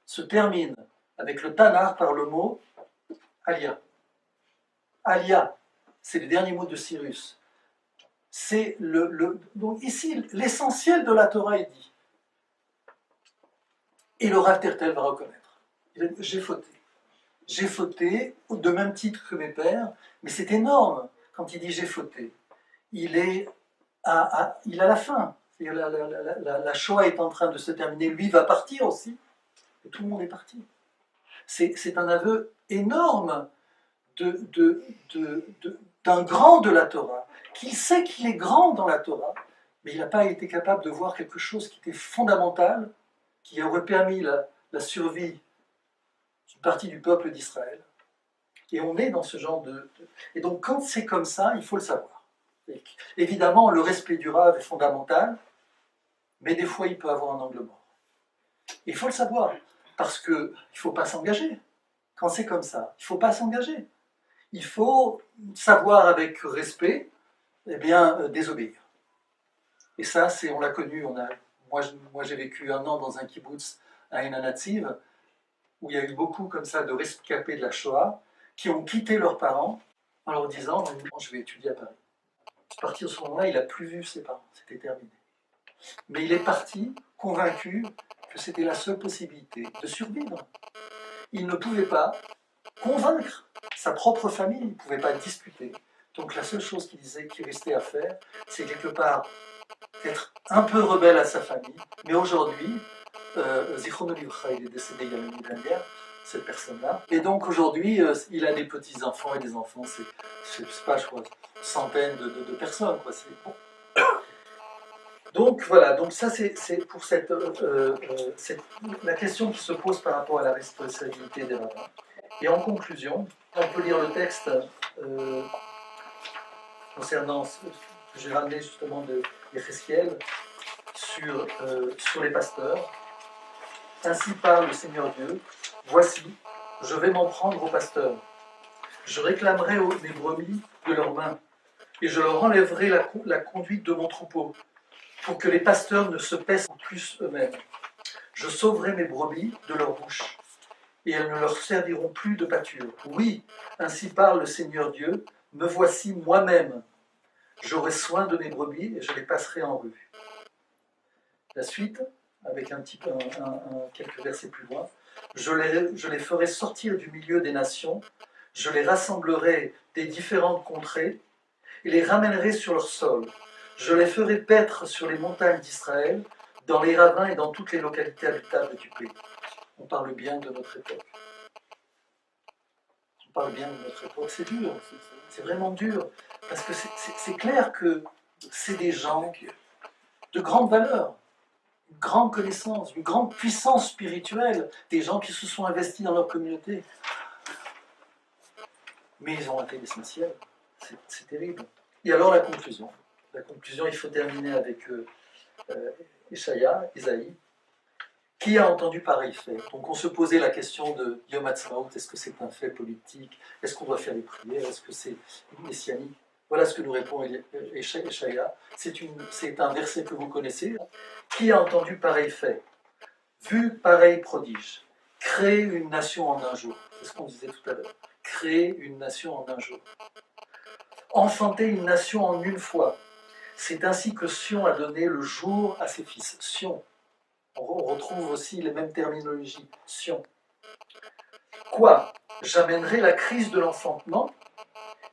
se termine avec le Tanakh par le mot Aliyah. Aliyah, c'est le dernier mot de Cyrus. C'est donc ici, l'essentiel de la Torah est dit. Et le Rav Tertel va reconnaître. Il va dire, j'ai fauté. J'ai fauté, de même titre que mes pères, mais c'est énorme quand il dit j'ai fauté. Il est à la fin. La Shoah est en train de se terminer, lui va partir aussi, et tout le monde est parti. C'est un aveu énorme d'un grand de la Torah, qu'il sait qu'il est grand dans la Torah, mais il n'a pas été capable de voir quelque chose qui était fondamental, qui aurait permis la survie d'une partie du peuple d'Israël. Et on est dans ce genre Et donc quand c'est comme ça, il faut le savoir. Et évidemment, le respect du Rav est fondamental, mais des fois il peut avoir un angle mort. Il faut le savoir, parce qu'il ne faut pas s'engager. Quand c'est comme ça, il ne faut pas s'engager. Il faut savoir avec respect, désobéir. Et ça, on l'a connu. Moi, j'ai vécu 1 an dans un kibbutz à Eina Netziv, où il y a eu beaucoup comme ça de rescapés de la Shoah, qui ont quitté leurs parents en leur disant « je vais étudier à Paris ». À partir de ce moment-là, il n'a plus vu ses parents, c'était terminé. Mais il est parti, convaincu que c'était la seule possibilité de survivre. Il ne pouvait pas convaincre sa propre famille, il ne pouvait pas discuter. Donc la seule chose qui restait à faire, c'est quelque part être un peu rebelle à sa famille. Mais aujourd'hui, Zichrono Livra, il est décédé il y a l'année dernière, cette personne-là. Et donc aujourd'hui, il a des petits-enfants et des enfants, c'est pas, je crois, centaines de personnes, quoi. C'est bon. Donc voilà, donc ça c'est pour la question qui se pose par rapport à la responsabilité des rabbins. Et en conclusion, on peut lire le texte concernant ce que j'ai ramené justement de Yecheskel sur les pasteurs. Ainsi parle le Seigneur Dieu, voici, je vais m'en prendre aux pasteurs. Je réclamerai mes brebis de leurs mains, et je leur enlèverai la conduite de mon troupeau, pour que les pasteurs ne se pèsent plus eux-mêmes. Je sauverai mes brebis de leur bouche, et elles ne leur serviront plus de pâture. Oui, ainsi parle le Seigneur Dieu, me voici moi-même. J'aurai soin de mes brebis, et je les passerai en revue. La suite, avec quelques versets plus loin, je les ferai sortir du milieu des nations, je les rassemblerai des différentes contrées et les ramènerai sur leur sol. Je les ferai paître sur les montagnes d'Israël, dans les ravins et dans toutes les localités habitables du pays. On parle bien de notre époque. On parle bien de notre époque. C'est dur, c'est vraiment dur, parce que c'est clair que c'est des gens de grande valeur, une grande connaissance, une grande puissance spirituelle, des gens qui se sont investis dans leur communauté. Mais ils ont raté l'essentiel. C'est terrible. Et alors la conclusion. La conclusion, il faut terminer avec Isaïe. Qui a entendu pareil fait? Donc on se posait la question de Yom Ha'atzmaut, est-ce que c'est un fait politique? Est-ce qu'on doit faire les prières? Est-ce que c'est messianique? Voilà ce que nous répond Échaïa. C'est un verset que vous connaissez. Qui a entendu pareil fait? Vu pareil prodige? Créer une nation en un jour. C'est ce qu'on disait tout à l'heure. Créer une nation en un jour. Enfanter une nation en une fois. C'est ainsi que Sion a donné le jour à ses fils. Sion. On retrouve aussi les mêmes terminologies. Sion. Quoi? J'amènerai la crise de l'enfantement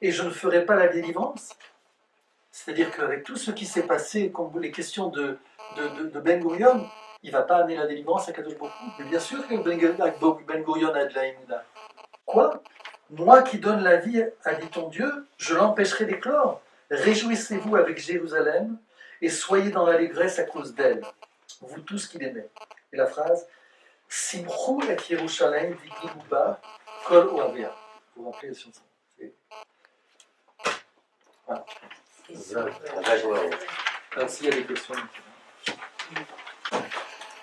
et je ne ferai pas la délivrance? C'est-à-dire qu'avec tout ce qui s'est passé, comme les questions de Ben Gurion, il ne va pas amener la délivrance à Kadosh Baruch Hu. Mais bien sûr que Ben Gurion a de la émouna. Quoi? Moi qui donne la vie, a dit ton Dieu, je l'empêcherai d'éclore. Réjouissez-vous avec Jérusalem et soyez dans l'allégresse à cause d'elle, vous tous qui l'aimez. Et la phrase Simchou et Yerushalayim v'giluba kol ohavea. Vous vous rappelez sur ça? Voilà. Alors s'il y a des questions.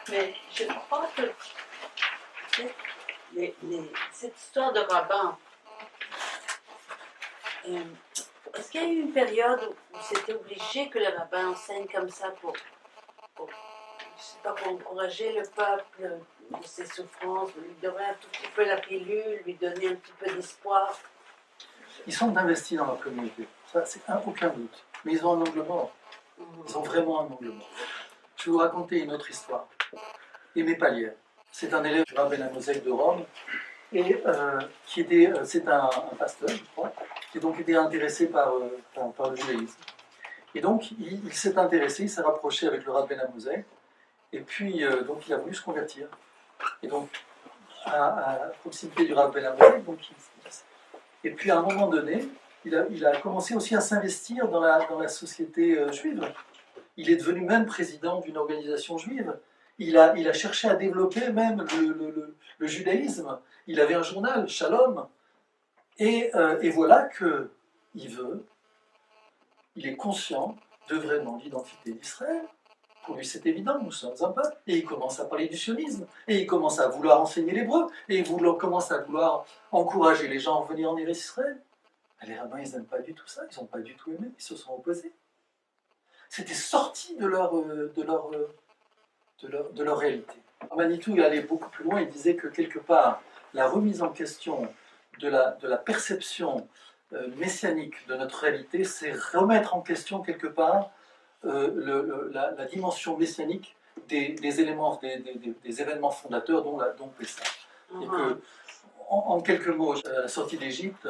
Mais je crois que cette histoire de rabbin, est-ce qu'il y a eu une période où c'était obligé que les rabbins enseignent comme ça pour je sais pas, pour encourager le peuple de ses souffrances, lui donner un tout petit peu la pilule, lui donner un petit peu d'espoir? Ils sont investis dans leur communauté, ça c'est aucun doute. Mais ils ont un angle mort. Ils ont vraiment un angle mort. Je vais vous raconter une autre histoire. Aimé Palière, c'est un élève du rabbin Amosek de Rome, et c'est un pasteur, je crois, qui donc était intéressé par le judaïsme. Et donc il s'est intéressé, il s'est rapproché avec le rabbin Amosek, et puis donc il a voulu se convertir. Et donc à proximité du rabbin Amosek, et puis à un moment donné, il a commencé aussi à s'investir dans la société juive. Il est devenu même président d'une organisation juive. Il a cherché à développer même le judaïsme. Il avait un journal, Shalom. Et voilà qu'il est conscient de vraiment l'identité d'Israël. Pour lui, c'est évident, nous sommes un peuple. Et il commence à parler du sionisme. Et il commence à vouloir enseigner l'hébreu. Et il commence à vouloir encourager les gens à venir en Israël. Les rabbins, ils n'aiment pas du tout ça. Ils n'ont pas du tout aimé. Ils se sont opposés. C'était sorti de leur réalité. Manitou, il allait beaucoup plus loin. Il disait que quelque part, la remise en question de la perception messianique de notre réalité, c'est remettre en question quelque part la dimension messianique des éléments, des événements fondateurs dont Pessah. Et que, en quelques mots, la sortie d'Égypte,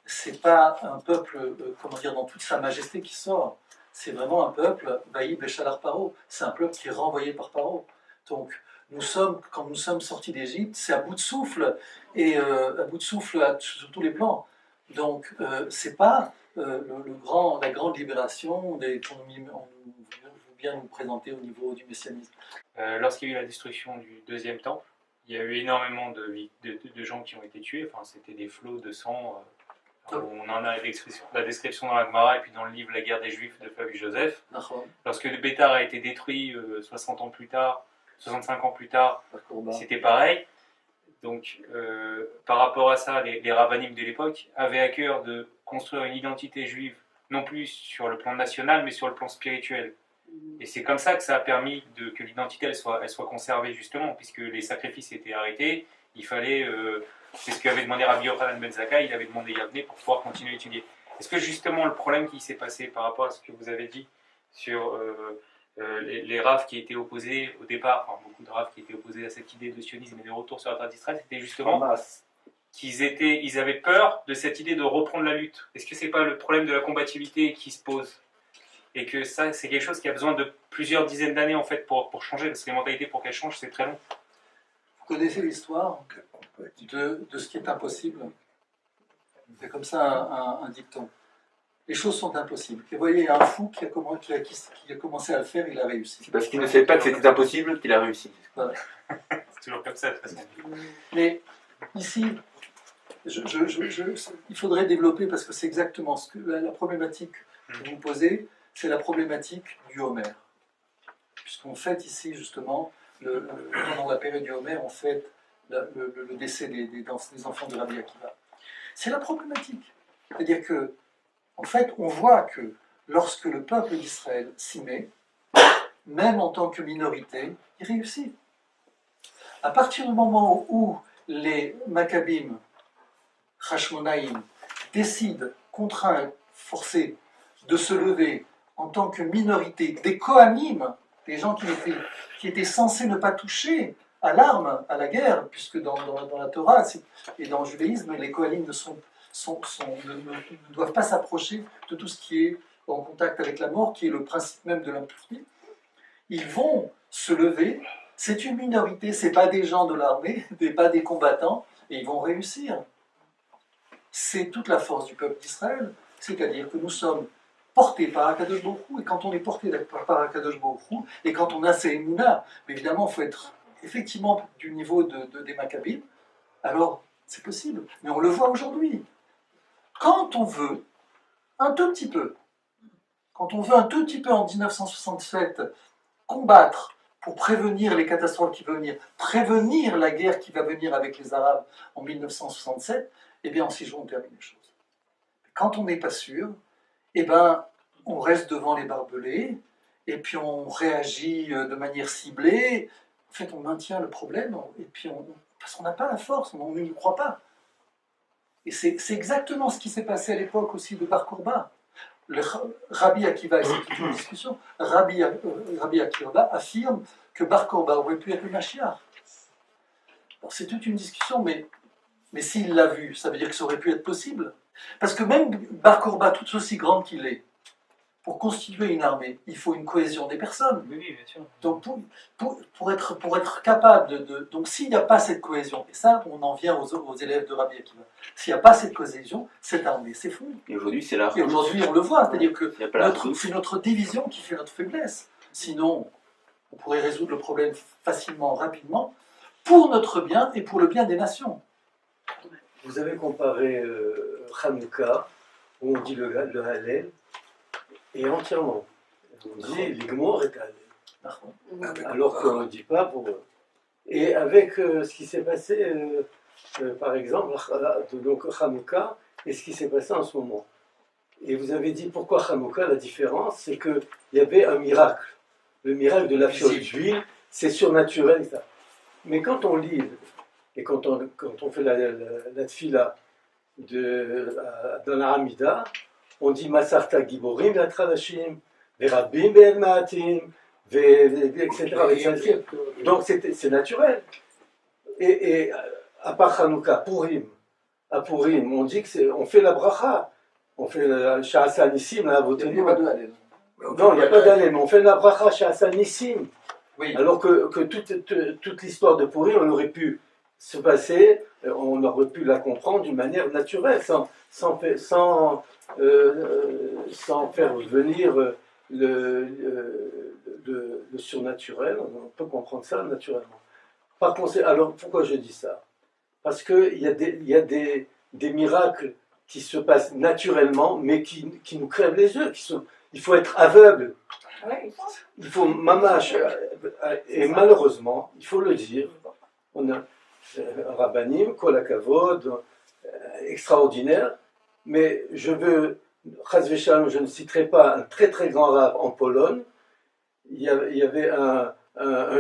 c'est pas un peuple, dans toute sa majesté qui sort. C'est vraiment un peuple, Vaï Béchalar Paro. C'est un peuple qui est renvoyé par Paro. Donc, quand nous sommes sortis d'Égypte, c'est à bout de souffle, et à bout de souffle sur tous les plans. Donc, c'est pas la grande libération qu'on veut bien nous présenter au niveau du messianisme. Lorsqu'il y a eu la destruction du deuxième temple, il y a eu énormément de gens qui ont été tués. Enfin, c'était des flots de sang. On en a la description dans la Gemara et puis dans le livre La guerre des Juifs de Flavius Joseph. Lorsque le Bétar a été détruit 60 ans plus tard, 65 ans plus tard, Barcourba. c'était pareil. Donc, par rapport à ça, les rabbinim de l'époque avaient à cœur de construire une identité juive, non plus sur le plan national, mais sur le plan spirituel. Et c'est comme ça que ça a permis que l'identité elle soit conservée, justement, puisque les sacrifices étaient arrêtés. Il fallait, c'est ce qu'avait demandé Rabbi Yochanan ben Zakkai, il avait demandé Yavne pour pouvoir continuer à étudier. Est-ce que justement le problème qui s'est passé par rapport à ce que vous avez dit sur les raves qui étaient opposés au départ, enfin beaucoup de raves qui étaient opposés à cette idée de sionisme et de retour sur la terre d'Israël, c'était justement ils avaient peur de cette idée de reprendre la lutte. Est-ce que c'est pas le problème de la combativité qui se pose? Et que ça, c'est quelque chose qui a besoin de plusieurs dizaines d'années en fait pour changer, parce que les mentalités, pour qu'elles changent, c'est très long. Vous connaissez l'histoire de ce qui est impossible? C'est comme ça un dicton. Les choses sont impossibles. Et vous voyez, il y a un fou qui a commencé à le faire, il a réussi. C'est parce qu'il ne savait pas que c'était impossible qu'il a réussi. Voilà. C'est toujours comme ça, de toute façon. Mais ici, il faudrait développer, parce que c'est exactement ce que la problématique que vous posez, c'est la problématique du Homère. Puisqu'on fête ici, justement, pendant la période du Homère, on fête le décès des enfants de Rabbi Akiva. C'est la problématique. C'est-à-dire que, en fait, on voit que lorsque le peuple d'Israël s'y met, même en tant que minorité, il réussit. À partir du moment où les Maccabim, Hashmonaïm, décident, contraints, forcés, de se lever en tant que minorité, des Kohanim, des gens qui étaient censés ne pas toucher à l'arme, à la guerre, puisque dans la Torah et dans le judaïsme, les Kohanim ne doivent pas s'approcher de tout ce qui est en contact avec la mort, qui est le principe même de l'impureté. Ils vont se lever, c'est une minorité, ce n'est pas des gens de l'armée, pas des combattants, et ils vont réussir. C'est toute la force du peuple d'Israël, c'est-à-dire que nous sommes portés par Akadosh Baruch Hu, et quand on est porté par Akadosh Baruch Hu, et quand on a ces émounas, évidemment, il faut être effectivement du niveau des Maccabim, alors c'est possible. Mais on le voit aujourd'hui. Quand on veut, un tout petit peu, en 1967, combattre pour prévenir les catastrophes qui vont venir, prévenir la guerre qui va venir avec les Arabes en 1967, eh bien en 6 jours on termine les choses. Quand on n'est pas sûr, eh bien on reste devant les barbelés, et puis on réagit de manière ciblée. En fait, on maintient le problème, et puis parce qu'on n'a pas la force, on n'y croit pas. Et c'est exactement ce qui s'est passé à l'époque aussi de Bar Kourba. Le Rabbi Akiva, et c'est toute une discussion, Rabbi Akiva affirme que Bar Kourba aurait pu être le Mashiach. Alors c'est toute une discussion, mais s'il l'a vu, ça veut dire que ça aurait pu être possible. Parce que même Bar Kourba, tout aussi grand qu'il est, pour constituer une armée, il faut une cohésion des personnes. Oui, bien sûr. Donc pour être capable donc s'il n'y a pas cette cohésion, et ça on en vient aux élèves de Rabbi Akiva, s'il n'y a pas cette cohésion, cette armée s'effondre. Et aujourd'hui, c'est la Et aujourd'hui on le voit, c'est-à-dire que Il y a pas la c'est notre division qui fait notre faiblesse. Sinon, on pourrait résoudre le problème facilement, rapidement, pour notre bien et pour le bien des nations. Vous avez comparé Hanouka, où on dit le Hallel, et entièrement. On dit l'Igmor et Hallel. Alors qu'on ne dit pas pour eux. Et avec ce qui s'est passé, par exemple, donc Hanouka, et ce qui s'est passé en ce moment. Et vous avez dit pourquoi Hanouka, la différence, c'est qu'il y avait un miracle. Le miracle de la fiole d'huile, c'est surnaturel. Ça. Mais quand on lit, et quand on fait la tfila dans la Hamida, on dit Masarta Giborim la Tradishim, Verabim Ben Maatim, etc. Donc c'est naturel. Et à part Hanouka, Purim, à Purim, on dit qu'on fait la bracha, on fait le Sha'asa Nissim, la Il n'y a pas de Hallel. non, il n'y a pas d'Hallel, mais on fait la bracha Sha'asa Nissim. Oui. Alors que toute l'histoire de Purim, on aurait pu se passer, on aurait pu la comprendre d'une manière naturelle, sans faire venir le surnaturel. On peut comprendre ça naturellement. Par conséquent, alors pourquoi je dis ça? Parce qu'il y a des miracles qui se passent naturellement, mais qui nous crèvent les yeux, il faut être aveugle. Ouais. Il faut mamache. Et malheureusement, il faut le dire, on a un rabbanim, kol hakavod, extraordinaire, mais je ne citerai pas un très très grand rabbin en Pologne. Il y avait un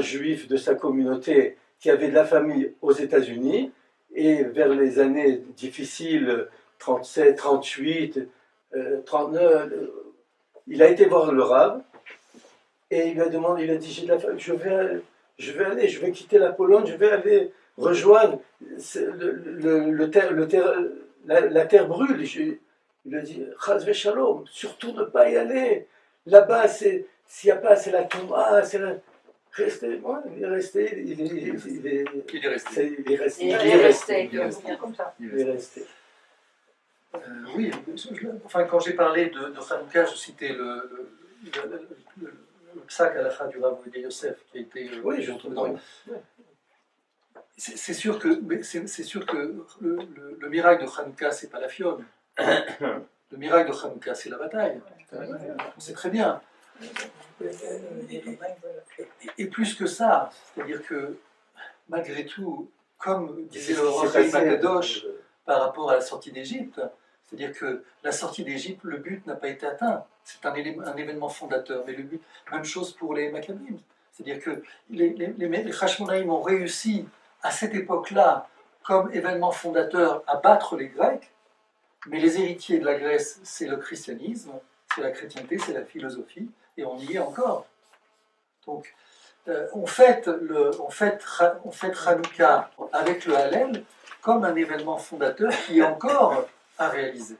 juif de sa communauté qui avait de la famille aux États-Unis, et vers les années difficiles, 37, 38, 39, il a été voir le rabbin, et il lui a demandé, il a dit, j'ai de la famille, je vais quitter la Pologne, je vais aller rejoindre la terre brûle. Il a dit, Chas v'shalom, surtout ne pas y aller. Là-bas, s'il n'y a pas, c'est la Touma, c'est la... Restez, il est resté, il est resté. Oui, enfin, quand j'ai parlé de Hanouka, je citais le psak à la fin du Rav Ovadia Yosef, qui a été... oui, je trouve. C'est sûr que le miracle de Hanouka, c'est pas la fiole. Le miracle de Hanouka, c'est la bataille. On sait très bien. Et plus que ça, c'est-à-dire que malgré tout, comme disait le Rav Kadosh par rapport à la sortie d'Égypte, c'est-à-dire que la sortie d'Égypte, le but n'a pas été atteint. C'est un événement fondateur, mais le but, même chose pour les Maccabim. C'est-à-dire que les Hashmonaïm ont réussi à cette époque-là, comme événement fondateur, à battre les Grecs, mais les héritiers de la Grèce, c'est le christianisme, c'est la chrétienté, c'est la philosophie, et on y est encore. Donc, on fête Hanouka avec le Hallel comme un événement fondateur qui est encore à réaliser.